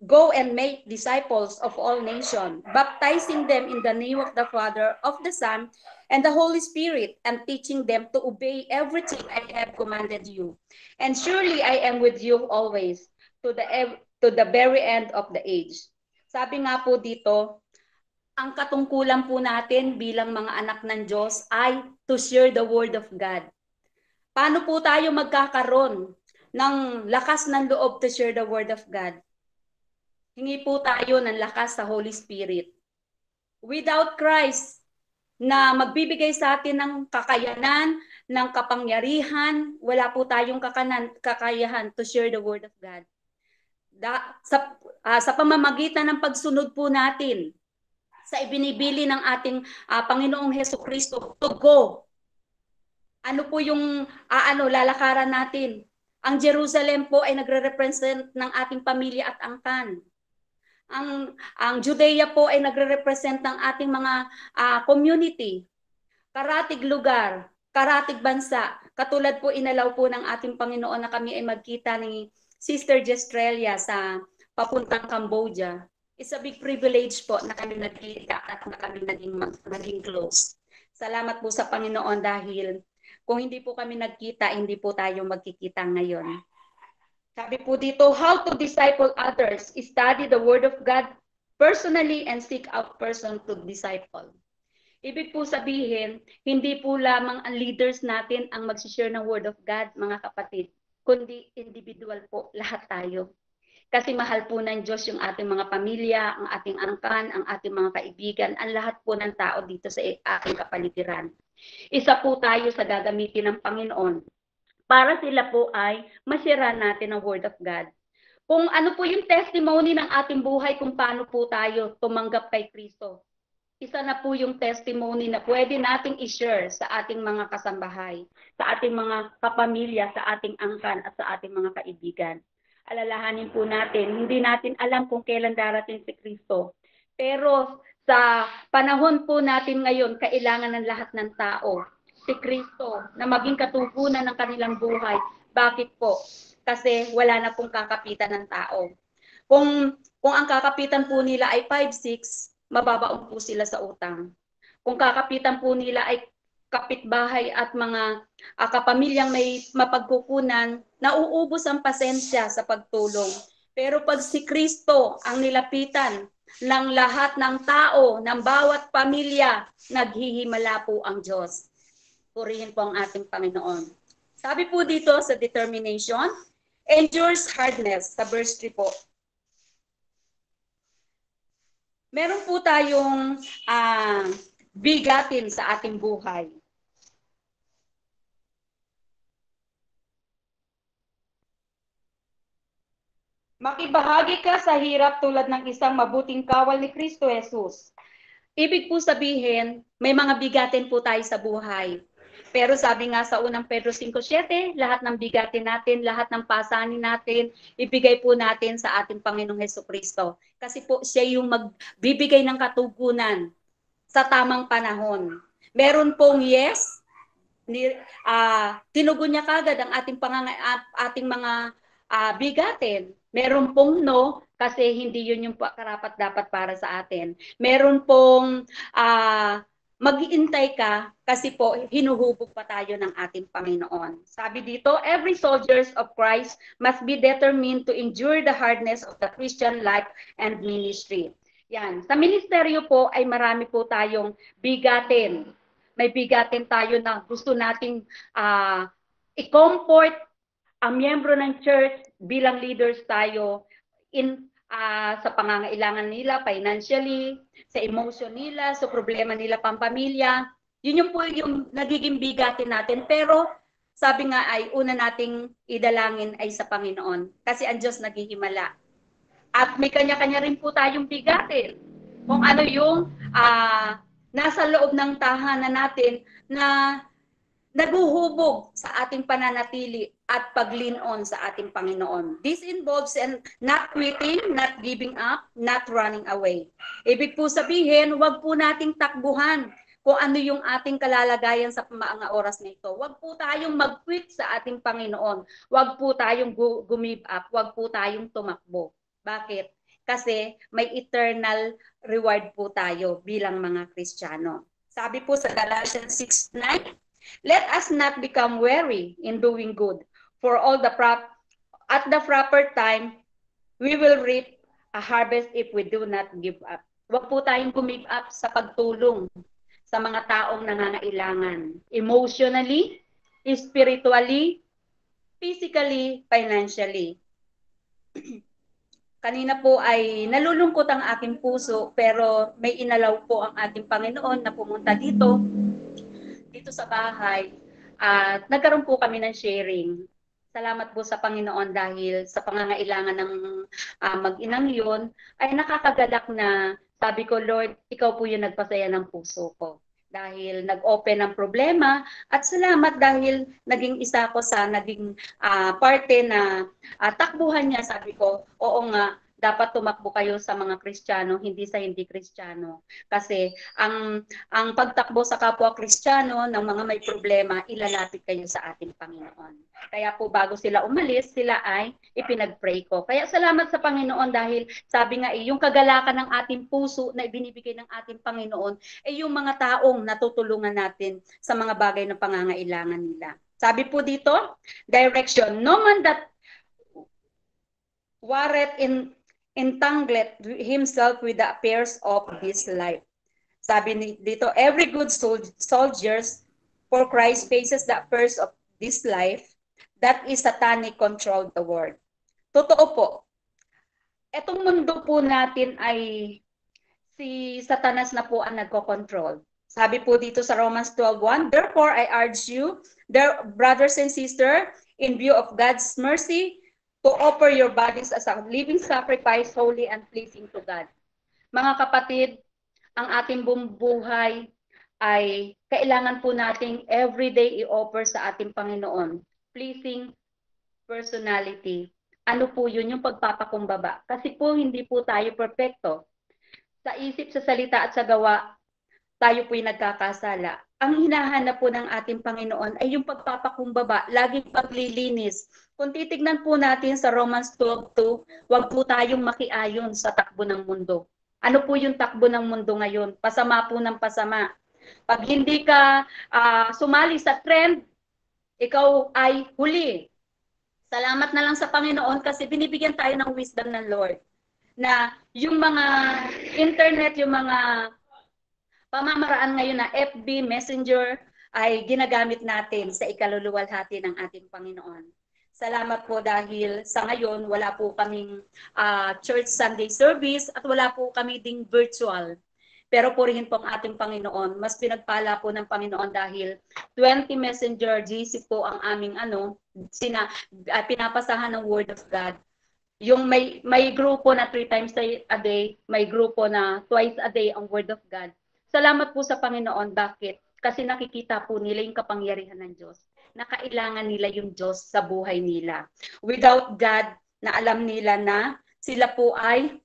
go and make disciples of all nations, baptizing them in the name of the Father, of the Son, and the Holy Spirit, and teaching them to obey everything I have commanded you. And surely I am with you always, to the very end of the age. Sabi nga po dito, ang katungkulan po natin bilang mga anak ng Diyos ay to share the Word of God. Paano po tayo magkakaroon ng lakas ng loob to share the Word of God? Hingi po tayo ng lakas sa Holy Spirit. Without Christ, na magbibigay sa atin ng kakayanan, ng kapangyarihan, wala po tayong kakayahan to share the Word of God. Sa pamamagitan ng pagsunod po natin sa ibinibili ng ating Panginoong Hesukristo, to go. Ano po yung lalakaran natin? Ang Jerusalem po ay nagre-represent ng ating pamilya at angkan. Ang Judea po ay nagre-represent ng ating mga community. karatig lugar, karatig bansa. Katulad po inalaw po ng ating Panginoon na kami ay magkita ni Sister Jestrelia sa papuntang Cambodia. It's a big privilege po na kami nagkita at na kami naging close. Salamat po sa Panginoon dahil kung hindi po kami nagkita, hindi po tayo magkikita ngayon. Sabi po dito, how to disciple others. Study the Word of God personally and seek out person to disciple. Ibig po sabihin, hindi po lamang ang leaders natin ang mag-share ng Word of God, mga kapatid, kundi individual po, lahat tayo. Kasi mahal po ng Diyos yung ating mga pamilya, ang ating angkan, ang ating mga kaibigan, ang lahat po ng tao dito sa ating kapaligiran. Isa po tayo sa gagamitin ng Panginoon para sila po ay masira natin ang Word of God. Kung ano po yung testimony ng ating buhay kung paano po tayo tumanggap kay Kristo. Isa na po yung testimony na pwede nating i-share sa ating mga kasambahay, sa ating mga kapamilya, sa ating angkan at sa ating mga kaibigan. Alalahanin po natin, hindi natin alam kung kailan darating si Kristo. Pero sa panahon po natin ngayon, kailangan ng lahat ng tao si Kristo na maging katugunan ng kanilang buhay. Bakit po? Kasi wala na pong kakapitan ng tao. Kung ang kakapitan po nila ay 5-6, mababaon po sila sa utang. Kung kakapitan po nila ay kapitbahay at mga kapamilyang may mapagkukunan, nauubos ang pasensya sa pagtulong. Pero pag si Kristo ang nilapitan ng lahat ng tao, ng bawat pamilya, naghihimala po ang Diyos. Purihin po ang ating Panginoon. Sabi po dito sa determination, endures hardness, sa verse 3 po. Meron po tayong bigatin sa ating buhay. Makibahagi ka sa hirap tulad ng isang mabuting kawal ni Kristo Jesus. Ibig po sabihin, may mga bigatin po tayo sa buhay. Pero sabi nga sa unang Pedro 5:7, lahat ng bigatin natin, lahat ng pasanin natin, ibigay po natin sa ating Panginoong Hesukristo. Kasi po siya yung magbibigay ng katugunan sa tamang panahon. Meron pong yes, tinugon niya kagad ang ating mga bigatin. Meron pong no, kasi hindi yun yung karapat dapat para sa atin. Meron pong mag-iintay ka kasi po hinuhubog pa tayo ng ating Panginoon. Sabi dito, every soldiers of Christ must be determined to endure the hardness of the Christian life and ministry. Yan. Sa ministeryo po ay marami po tayong bigatin. May bigatin tayo na gusto nating i-comfort ang miyembro ng church bilang leaders tayo sa pangangailangan nila financially, sa emotion nila, sa problema nila pampamilya. Yun yung po yung nagiging bigatin natin. Pero sabi nga ay una nating idalangin ay sa Panginoon kasi ang Diyos naghihimala. At may kanya-kanya rin po tayong bigatin. Kung ano yung nasa loob ng tahanan natin na naguhubog sa ating pananatili at pag-lean on sa ating Panginoon. This involves not quitting, not giving up, not running away. Ibig po sabihin, huwag po nating takbuhan kung ano yung ating kalalagayan sa mga oras na ito. Huwag po tayong mag-quit sa ating Panginoon. Huwag po tayong give up. Huwag po tayong tumakbo. Bakit? Kasi may eternal reward po tayo bilang mga Kristiyano. Sabi po sa Galatians 6:9, let us not become weary in doing good, for at the proper time, we will reap a harvest if we do not give up. Huwag po tayong give up sa pagtulong sa mga taong nangangailangan. Emotionally, spiritually, physically, financially. Kanina po ay nalulungkot ang aking puso, pero may inalaw po ang ating Panginoon na pumunta dito sa bahay at nagkaroon po kami ng sharing. Salamat po sa Panginoon dahil sa pangangailangan ng mag-inang yun ay nakakagalak na sabi ko, Lord, ikaw po yung nagpasaya ng puso ko. Dahil nag-open ng problema at salamat dahil naging isa ko sa naging parte na takbuhan niya. Sabi ko, oo nga, dapat tumakbo kayo sa mga Kristiyano, hindi sa hindi Kristiyano. Kasi ang pagtakbo sa kapwa Kristiyano ng mga may problema, ilalapit kayo sa ating Panginoon. Kaya po bago sila umalis, sila ay ipinag-pray ko. Kaya salamat sa Panginoon dahil sabi nga yung kagalakan ng ating puso na ibinibigay ng ating Panginoon ay yung mga taong natutulungan natin sa mga bagay na pangangailangan nila. Sabi po dito, direction, no man that warreth entangled himself with the affairs of this life. Sabi dito, every good soldiers for Christ faces the affairs of this life, that is satanic controlled the world. Totoo po. Etong mundo po natin ay si Satanas na po ang nagko-control. Sabi po dito sa Romans 12:1, therefore I urge you, dear brothers and sisters, in view of God's mercy, to offer your bodies as a living sacrifice, holy and pleasing to God. Mga kapatid, ang ating buhay ay kailangan po nating everyday i-offer sa ating Panginoon. Pleasing personality. Ano po yun? Yung pagpapakumbaba. Kasi po hindi po tayo perfecto. Sa isip, sa salita at sa gawa, tayo po'y nagkakasala. Ang hinahanap po ng ating Panginoon ay yung pagpapakumbaba, laging paglilinis. Kung titignan po natin sa Romans 12:2, huwag po tayong makiayon sa takbo ng mundo. Ano po yung takbo ng mundo ngayon? Pasama po ng pasama. Pag hindi ka sumali sa trend, ikaw ay huli. Salamat na lang sa Panginoon kasi binibigyan tayo ng wisdom ng Lord. Na yung mga internet, yung mga pamamaraan ngayon na FB, Messenger ay ginagamit natin sa ikaluluwalhati ng ating Panginoon. Salamat po dahil sa ngayon wala po kaming church Sunday service at wala po kami ding virtual. Pero purihin po ang ating Panginoon. Mas pinagpala po ng Panginoon dahil 20 Messenger GC po ang aming pinapasahan ng Word of God. Yung may grupo na 3 times a day, may grupo na twice a day ang Word of God. Salamat po sa Panginoon. Bakit? Kasi nakikita po nila yung kapangyarihan ng Diyos. Na kailangan nila yung Diyos sa buhay nila. Without God, na alam nila na sila po ay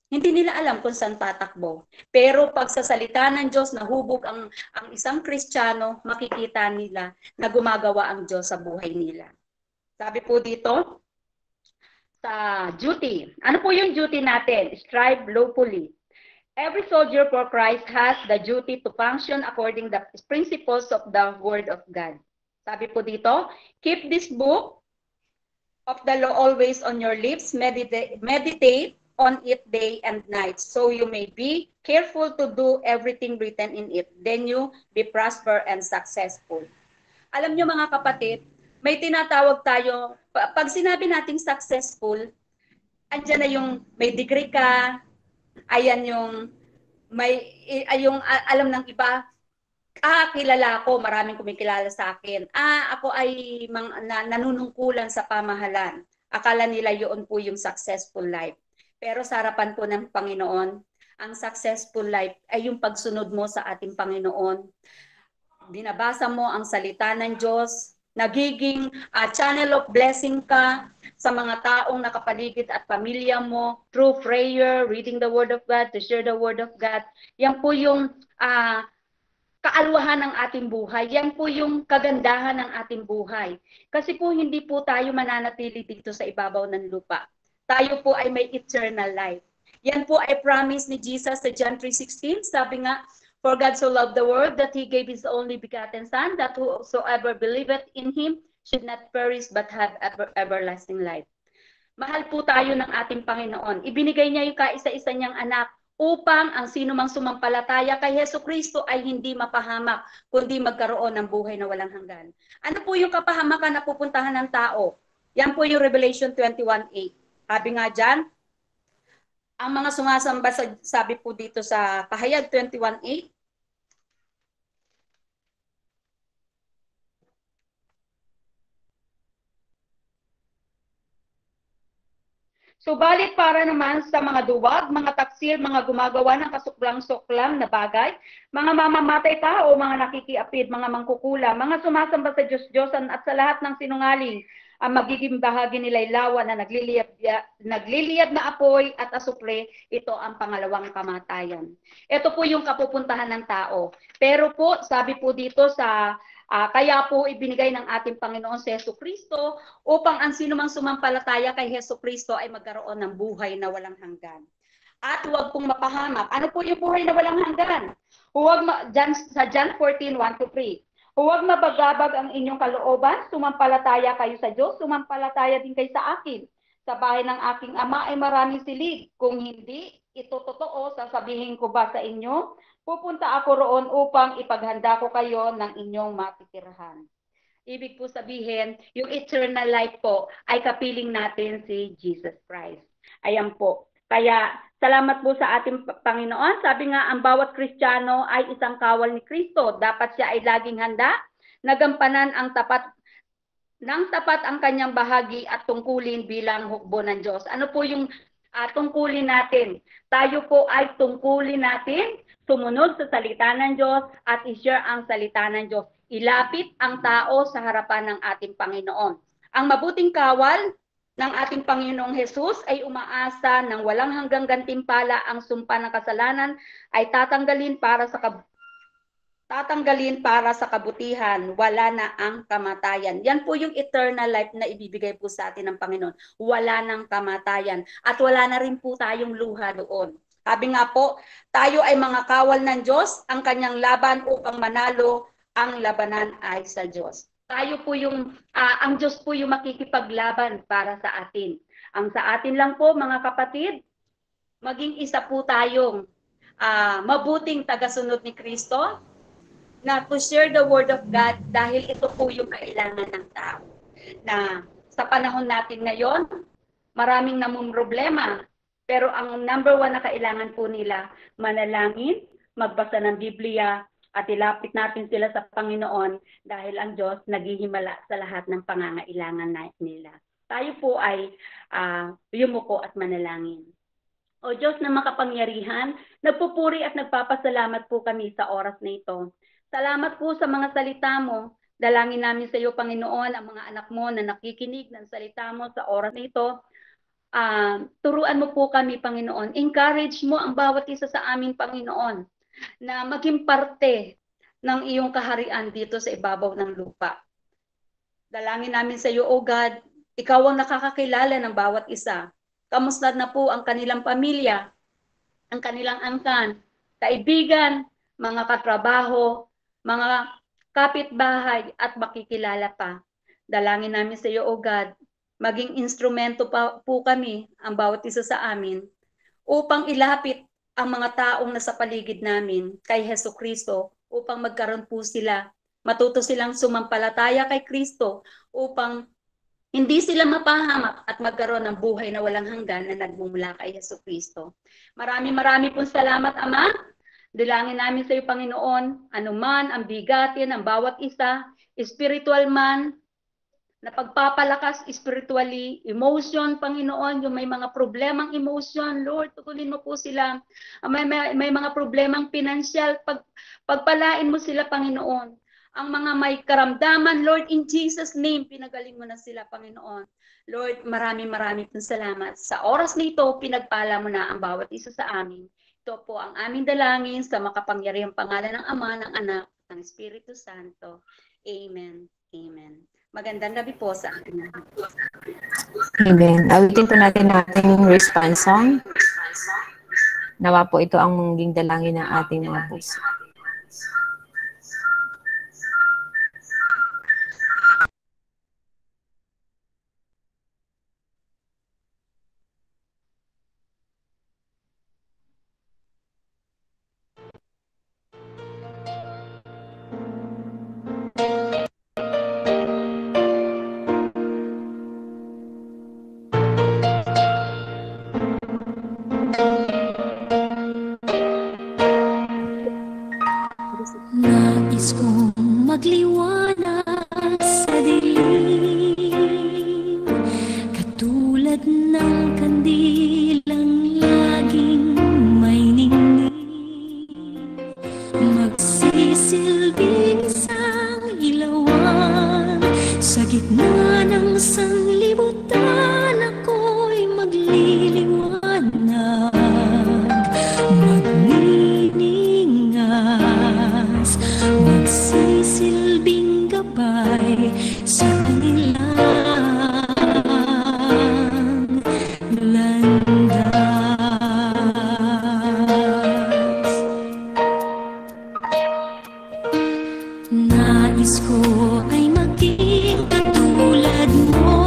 hindi nila alam kung saan tatakbo. Pero pag sa salita ng Diyos, nahubog ang isang Kristiyano, makikita nila na gumagawa ang Diyos sa buhay nila. Sabi po dito, sa duty. Ano po yung duty natin? Strive lawfully. Every soldier for Christ has the duty to function according to the principles of the Word of God. Sabi po dito, keep this book of the law always on your lips, meditate on it day and night, so you may be careful to do everything written in it. Then you be prosper and successful. Alam nyo mga kapatid, may tinatawag tayo, pag sinabi nating successful, andyan na yung may degree ka, ayan yung alam ng iba, kilala ko, maraming kumikilala sa akin. Ako ay nanunungkulan sa pamahalan. Akala nila yun po yung successful life. Pero sa harapan po ng Panginoon, ang successful life ay yung pagsunod mo sa ating Panginoon. Binabasa mo ang salita ng Diyos, nagiging channel of blessing ka sa mga taong nakapaligid at pamilya mo through prayer, reading the Word of God, to share the Word of God. Yan po yung kaalwahan ng ating buhay. Yan po yung kagandahan ng ating buhay. Kasi po hindi po tayo mananatili dito sa ibabaw ng lupa. Tayo po ay may eternal life. Yan po ay promise ni Jesus sa John 3:16. Sabi nga, for God so loved the world that He gave His only begotten Son, that whosoever believeth in Him should not perish but have everlasting life. Mahal po tayo ng ating Panginoon. Ibinigay niya yung kaisa-isa niyang anak upang ang sino mang sumampalataya kay Jesucristo ay hindi mapahamak, kundi magkaroon ng buhay na walang hanggan. Ano po yung kapahamakan na pupuntahan ng tao? Yan po yung Revelation 21:8. Sabi nga dyan, ang mga sumasamba, sabi po dito sa Pahayag 21:8, subalit para naman sa mga duwag, mga taksil, mga gumagawa ng kasuklang-suklang na bagay, mga mamamatay tao, mga nakikiapid, mga mangkukula, mga sumasamba sa Diyos-Diyosan at sa lahat ng sinungaling, ang magiging bahagi nila'y lawa na nagliliyab na apoy at asupre, ito ang pangalawang kamatayan. Ito po yung kapupuntahan ng tao. Pero po, sabi po dito sa kaya po ibinigay ng ating Panginoon si Jesucristo upang ang sinumang sumampalataya kay Jesucristo ay magkaroon ng buhay na walang hanggan. At huwag pong mapahamak. Ano po yung buhay na walang hanggan? Sa John 14:1-3. Huwag mabagabag ang inyong kalooban, sumampalataya kayo sa Diyos, sumampalataya din kayo sa akin. Sa bahay ng aking ama ay maraming silid. Kung hindi, ito totoo, sasabihin ko ba sa inyo? Pupunta ako roon upang ipaghanda ko kayo ng inyong matitirahan. Ibig po sabihin, yung eternal life po ay kapiling natin si Jesus Christ. Ayan po. Kaya salamat po sa ating Panginoon. Sabi nga, ang bawat Kristiyano ay isang kawal ni Kristo. Dapat siya ay laging handa, nagampanan ang tapat ang kanyang bahagi at tungkulin bilang hukbo ng Diyos. Ano po yung tungkulin natin? Tayo po ay tungkulin natin, sumunod sa salita ng Diyos at i-share ang salita ng Diyos. Ilapit ang tao sa harapan ng ating Panginoon. Ang mabuting kawal ng ating Panginoong Hesus ay umaasa ng walang hanggang gantimpala ang sumpa ng kasalanan ay tatanggalin para sa kabutihan, wala na ang kamatayan. Yan po yung eternal life na ibibigay po sa atin ng Panginoon. Wala nang kamatayan at wala na rin po tayong luha doon. Sabi nga po, tayo ay mga kawal ng Diyos, ang kanyang laban upang manalo, ang labanan ay sa Diyos. Tayo po ang Diyos po yung makikipaglaban para sa atin. Ang sa atin lang po, mga kapatid, maging isa po tayong mabuting tagasunod ni Kristo na to share the word of God dahil ito po yung kailangan ng tao. Na sa panahon natin ngayon, maraming namumroblema, pero ang number one na kailangan po nila, manalangin, magbasa ng Biblia, at ilapit natin sila sa Panginoon dahil ang Diyos naghihimala sa lahat ng pangangailangan nila. Tayo po ay yumuko at manalangin. O Diyos na makapangyarihan, nagpupuri at nagpapasalamat po kami sa oras na ito. Salamat po sa mga salita mo. Dalangin namin sa iyo, Panginoon, ang mga anak mo na nakikinig ng salita mo sa oras na ito. Turuan mo po kami, Panginoon. Encourage mo ang bawat isa sa amin, Panginoon, na maging parte ng iyong kaharian dito sa ibabaw ng lupa. Dalangin namin sa iyo, O God, ikaw ang nakakakilala ng bawat isa. Kamusta na po ang kanilang pamilya, ang kanilang angkan, kaibigan, mga katrabaho, mga kapitbahay at makikilala pa. Dalangin namin sa iyo, O God, maging instrumento pa po kami, ang bawat isa sa amin, upang ilapit ang mga taong nasa paligid namin kay Jesucristo upang magkaroon po sila, matuto silang sumampalataya kay Kristo upang hindi sila mapahamak at magkaroon ng buhay na walang hanggan na nagmumula kay Jesucristo. Marami pong salamat, Ama. Dalangin namin sa iyo, Panginoon, anuman ang bigatin ng bawat isa, spiritual man, na pagpapalakas spiritually, emotion, Panginoon, yung may mga problemang emotion, Lord, tukulin mo po sila. May mga problemang pinansyal, pagpalain mo sila, Panginoon. Ang mga may karamdaman, Lord, in Jesus' name, pinagaling mo na sila, Panginoon. Lord, marami pong salamat. Sa oras nito, pinagpala mo na ang bawat isa sa amin. Ito po ang aming dalangin sa makapangyarihang pangalan ng Ama, ng Anak, ng Espiritu Santo. Amen. Amen. Magandang gabi po sa atin. Amen. Awitin po natin ating response song. Nawa po ito ang mungging dalangin ng ating mga puso. Nais kong magliwanag sa dilim, katulad ng kandilang laging may ningning, magsisilbing isang ilawan sa gitna ng Nais ko ay maging katulad mo.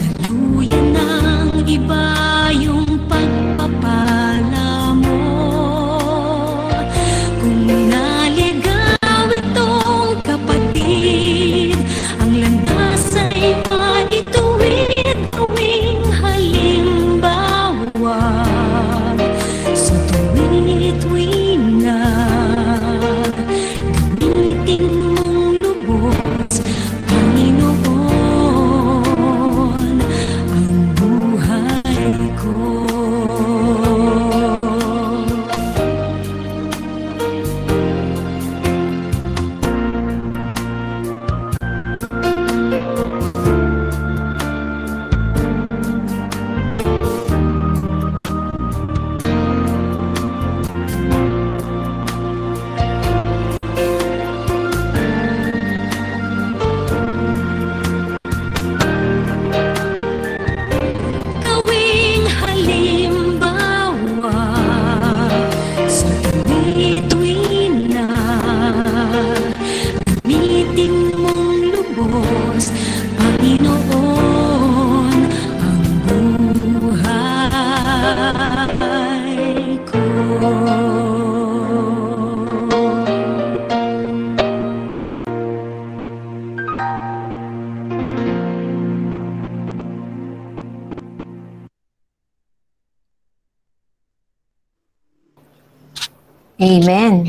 Daluyan ng iba yung pagpapala mo. Kung naligaw itong kapatid, ang landas ay maituwid tuwing halimbawa. Sa tuwi-tuwi na gamitin mong lubos, Panginoon, ang buhay ko. Gawing halimbawa sa tuwi-tuwi na gamitin mong lubos, Panginoon, ang buhay ko. Amen.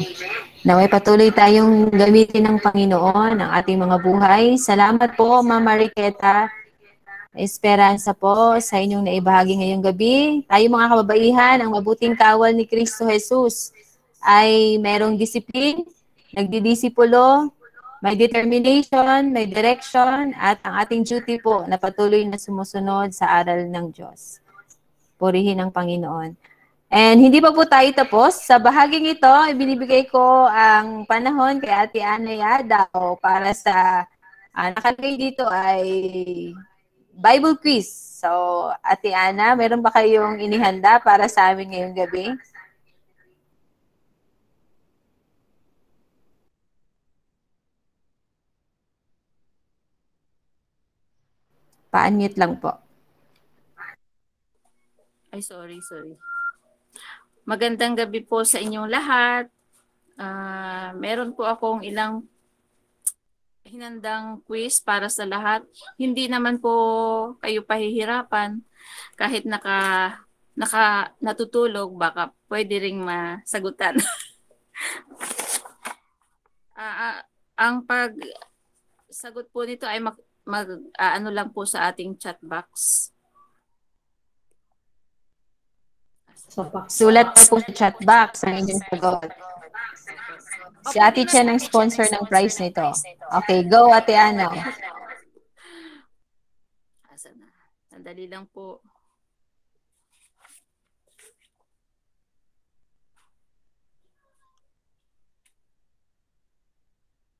Naway patuloy tayong gamitin ng Panginoon ang ating mga buhay. Salamat po, Ma'am Mariqueta. Esperanza po sa inyong naibahagi ngayong gabi. Tayo mga kababaihan, ang mabuting kawal ni Kristo Jesus ay merong disiplin, nagdidisipulo, may determination, may direction, at ang ating duty po na patuloy na sumusunod sa aral ng Diyos. Purihin ang Panginoon. And hindi pa po tayo tapos. Sa bahaging ito, ibinibigay ko ang panahon kay Ate Ana Yadaw para sa nakalagay dito ay Bible quiz. So, Ate Ana, meron ba kayong inihanda para sa amin ngayong gabi? Pa-unmute lang po. Ay, sorry. Magandang gabi po sa inyong lahat. Meron po akong ilang hinandang quiz para sa lahat. Hindi naman po kayo pahihirapan. Kahit natutulog, baka pwede ring masagutan. Ang pagsagot po nito ay ano lang po sa ating chat box. Sulat pa po sa chat box ang inyong sagot. Si Ate Chen ang sponsor ng prize nito. Okay, go Ate Ana. Asa na? Sandali lang po.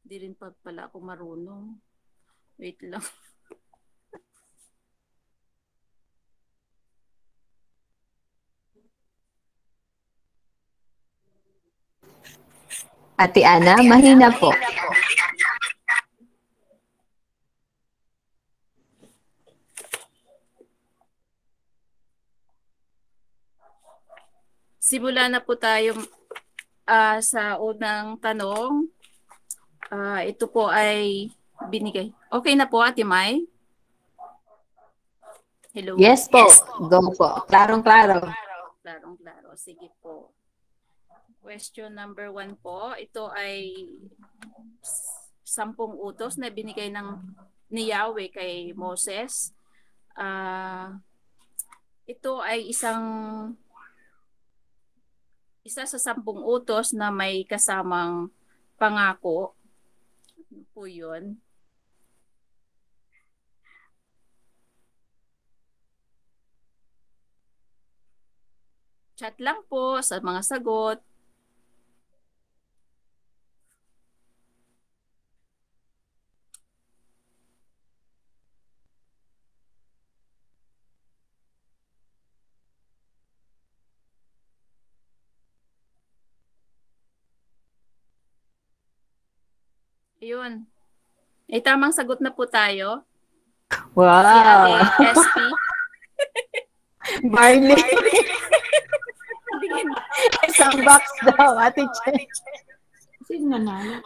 Di rin pa pala ako marunong. Wait lang. Ate Ana, mahina po. Simula na po tayo sa unang tanong. Ito po ay binigay. Okay na po, Ate May? Hello? Yes po. Go po. Klarong-klaro. Klarong-klaro. Sige po. Question number 1 po. Ito ay 10 utos na binigay ni Yahweh kay Moses. Ito ay isa sa 10 utos na may kasamang pangako. Ano po yun? Chat lang po sa mga sagot. Ayun. Tamang sagot na po tayo. Wow! Si Ate SP. Barley. Tingin. Isang box daw, Ate Che. Sino nanalo?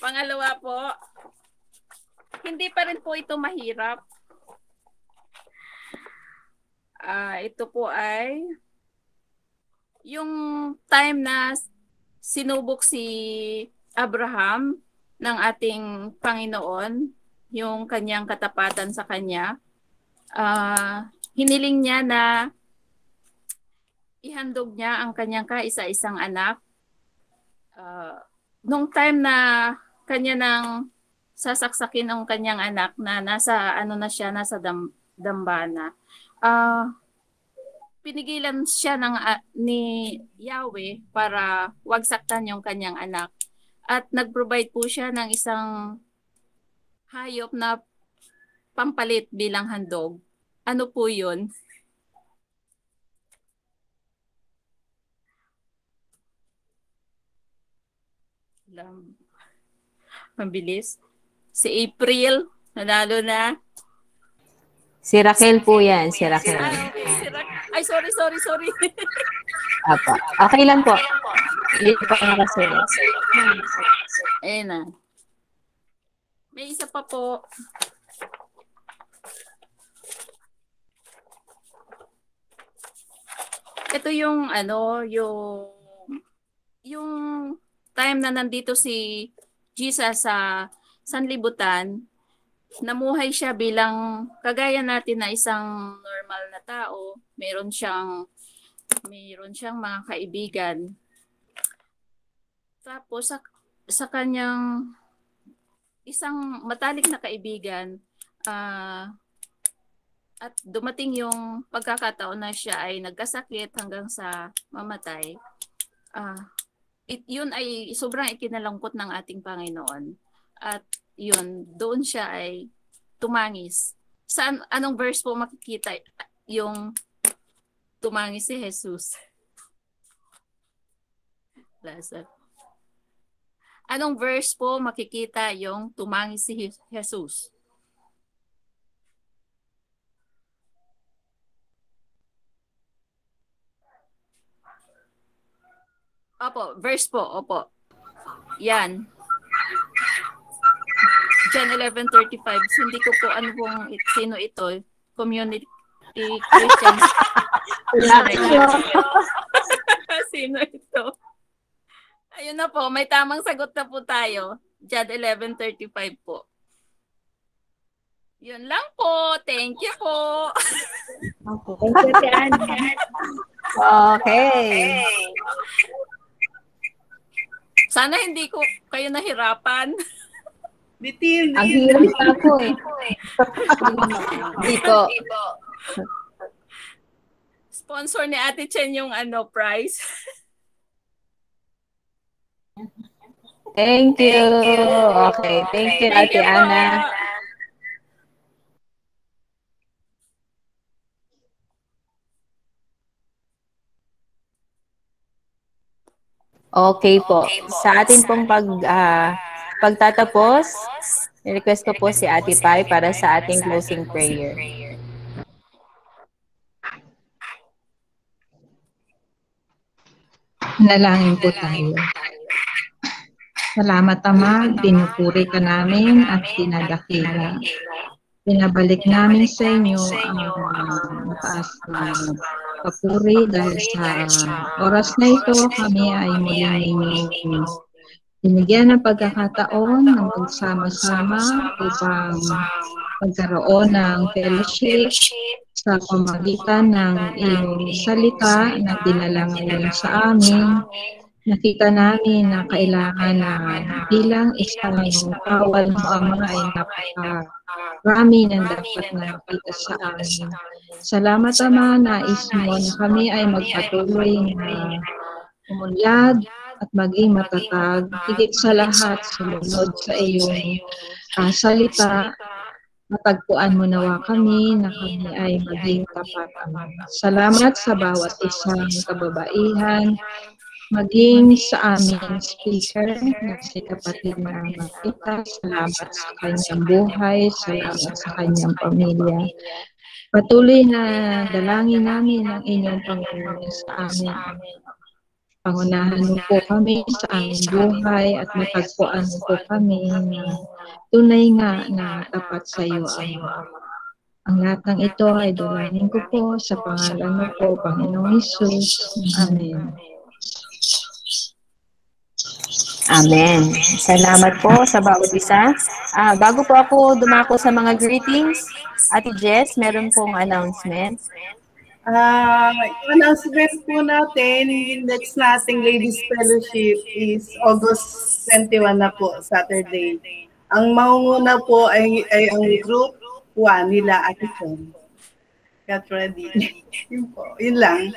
Pangalawa po, hindi pa rin po ito mahirap. Ito po ay yung time na sinubok si Abraham ng ating Panginoon, yung kanyang katapatan sa kanya. Hiniling niya na ihandog niya ang kanyang kaisa-isang anak. Nung time na kanya nang sasaksakin ang kanyang anak na nasa nasa dambana. Pinigilan siya ni Yahweh para wag saktan yung kanyang anak. At nag-provide po siya ng isang hayop na pampalit bilang handog. Ano po yun? Mabilis. Si April, nanalo na. Si Raquel po yan, si Raquel. Okay, si Ay, sorry. Apa. Okay lang po. Hindi pa nakasulat. Ayun na. May isa pa po. Ito yung yung time na nandito si Jesus sa sanlibutan, namuhay siya bilang kagaya natin na isang normal na tao. Meron siyang mga kaibigan. Tapos sa kanyang isang matalik na kaibigan, at dumating yung pagkakataon na siya ay nagkasakit hanggang sa mamatay. Yun ay sobrang ikinalangkot ng ating Panginoon. At yun, doon siya ay tumangis. Anong verse po makikita yung tumangis si Jesus? Anong verse po makikita yung tumangis si Jesus? Opo, verse po, opo. Yan. John 11:35. Hindi ko po sino ito. Community Christians. Sino ito? Ayun na po, may tamang sagot na po tayo. John 11:35 po. Yun lang po. Thank you po. Thank you, Tiana. Okay. Sana hindi ko kayo nahirapan. Bitin. Ang hirap na po eh. Dito. Sponsor ni Ate Chen yung prize. Thank you. Okay, thank you, Ate Ana. Okay po. Sa atin pong pagtatapos, request ko po si Ate Pai para sa ating closing prayer. Nalangin po tayo. Salamat Ama, pinupuri ka namin at dinadakila. Pinabalik namin sa inyo ang mataas na papuri dahil sa oras na ito kami ay muling ninyong binigyan ng pagkakataon ng magsama-sama upang magkaroon ng fellowship sa pamagitan ng iyong salita na dinala ngayon sa amin. Nakita namin na kailangan na bilang isang kawal mo Ama ay napakarami ng dapat na makita sa amin. Salamat Ama, nais mo na kami ay magpatuloy na umunlad at maging matatag, higit sa lahat sumunod sa iyong salita. Matagpuan mo nawa kami na kami ay maging tapat. Salamat sa bawat isang kababaihan maging sa aming speaker na si kapatid na Makita. Salamat sa kanyang buhay, salamat sa kanyang pamilya. Patuloy na dalangin namin ang inyong Panginoon sa amin. Pangunahan mo po kami sa aming buhay at matagpuan mo po kami na tunay nga na tapat sa iyo, Ama. Ang lahat ng ito ay dalangin ko po sa pangalan mo po, Panginoong Hesus. Amen. Amen. Salamat po sa bawat isa. Bago po ako dumako sa mga greetings, Ate Jess, meron pong announcement. Yung announcement po natin, yung next nating Ladies Fellowship is August 21 na po, Saturday. Ang mangunguna po ay ang group 1 nila Ate Chen. Get ready. Yun po, yun lang.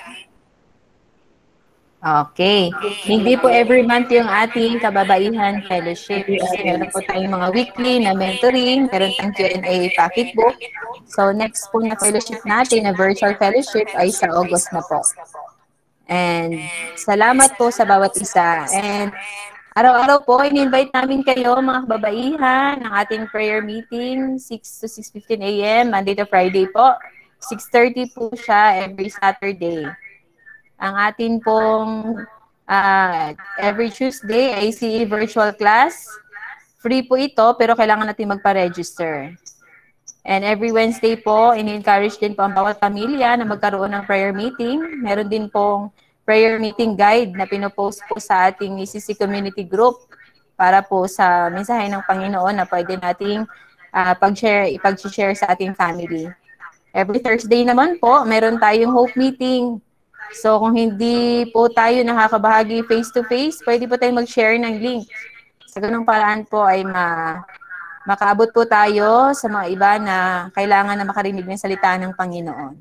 Okay. Hindi po every month yung ating kababaihan fellowship. Kasi meron po tayong mga weekly na mentoring, meron tayong Q&A pocketbook. So next po na fellowship natin, na virtual fellowship, ay sa August na po. And salamat po sa bawat isa. And araw-araw po, in-invite namin kayo mga kababaihan ng ating prayer meeting, 6 to 6:15 a.m., Monday to Friday po. 6:30 po siya every Saturday. Ang atin pong every Tuesday ay CE virtual class. Free po ito, pero kailangan natin magpa-register. And every Wednesday po, in-encourage din po ang bawat pamilya na magkaroon ng prayer meeting. Meron din pong prayer meeting guide na pinopost po sa ating ECC community group para po sa mensahe ng Panginoon na pwede nating ipag-share sa ating family. Every Thursday naman po, meron tayong hope meeting. So, kung hindi po tayo nakakabahagi face-to-face, pwede po tayong mag-share ng link. Sa ganung paraan po ay makaabot po tayo sa mga iba na kailangan na makarinig ng salita ng Panginoon.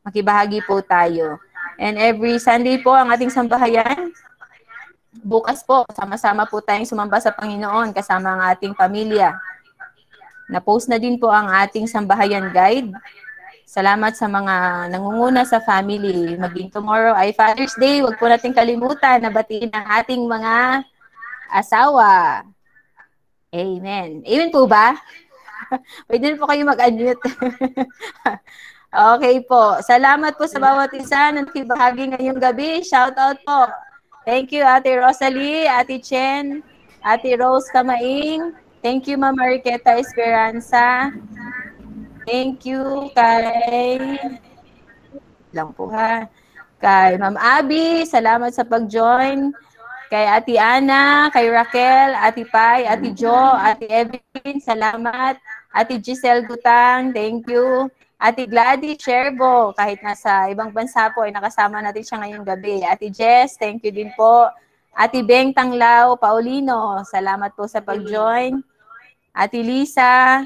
Makibahagi po tayo. And every Sunday po, ang ating sambahayan, bukas po, sama-sama po tayong sumamba sa Panginoon kasama ang ating pamilya. Na-post na din po ang ating sambahayan guide. Salamat sa mga nangunguna sa family. Maging tomorrow ay Father's Day. Huwag po natin kalimutan na batiin ang ating mga asawa. Amen. Amen po ba? Pwede na po kayo mag-unmute. Okay po. Salamat po sa bawat isa na nakibahagi ngayong gabi. Shout out po. Thank you, Ate Rosalie, Ate Chen, Ate Rose Kamaing. Thank you, Ma'am Mariqueta Esperanza. Thank you kay Ma'am Abby, salamat sa pag-join. Kay Ate Ana, kay Raquel, Ate Pai, Ate Jo, Ate Evelyn, salamat. Ate Giselle Gutang, thank you. Ate Gladys Sherbo, kahit nasa ibang bansa po ay nakasama natin siya ngayong gabi. Ate Jess, thank you din po. Ate Beng Tanglao, Paulino, salamat po sa pag-join. Ate Lisa,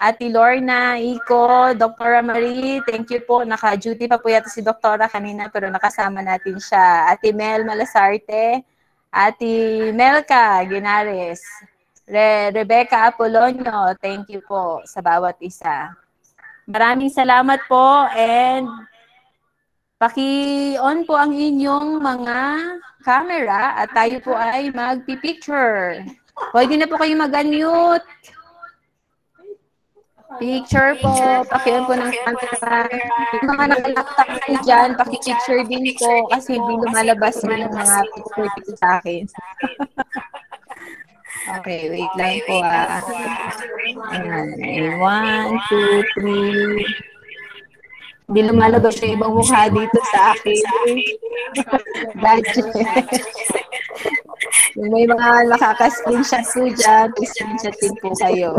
Ate Lorna, Iko, Dr. Marie, thank you po. Naka-duty pa po yata si Doktora kanina pero nakasama natin siya. Ate Mel Malasarte, Ate Melka Ginares, Rebecca Apolonio, thank you po sa bawat isa. Maraming salamat po and paki-on po ang inyong mga camera at tayo po ay magpipicture. Pwede na po kayo mag-unmute. Picture po, paki-on po ng camera. Yung mga nakalaptop po dyan, paki-picture din po kasi hindi lumalabas yung mga picture dito sa akin. Okay, wait lang po ah. Ayan. 1, 2, 3. Hindi lumalabas yung ibang mukha dito sa akin. Gadget. Yung may mga nakaka-screenshot po dyan, screenshot din po kayo.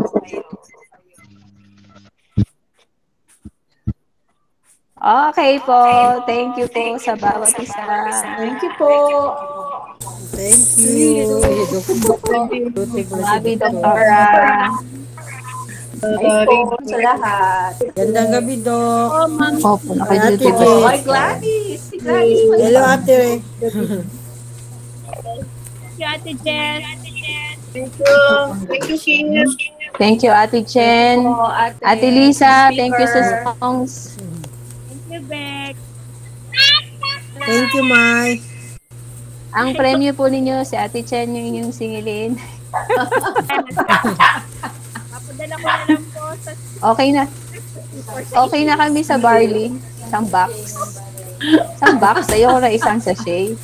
Okay po. Thank you po sa bawat isa. Thank you po. Thank you. Mabi, Doktora. Ay po sa lahat. Gandang gabi, Dok. Opo, naka-duty po. Ay, Gladys. Si Gladys. Hello, Ate. Thank you, Ate Jess. Thank you. Thank you, King. Thank you, Ate Chen. Ate Lisa, thank you sa songs. Thank you, Beck. Thank you, Mai. Ang premyo po ninyo, si Ate Chen yung inyong singilin. Papadala ko na lang po sa Okay na. Okay na kami sa barley. Isang box. Ayoko na isang sachet.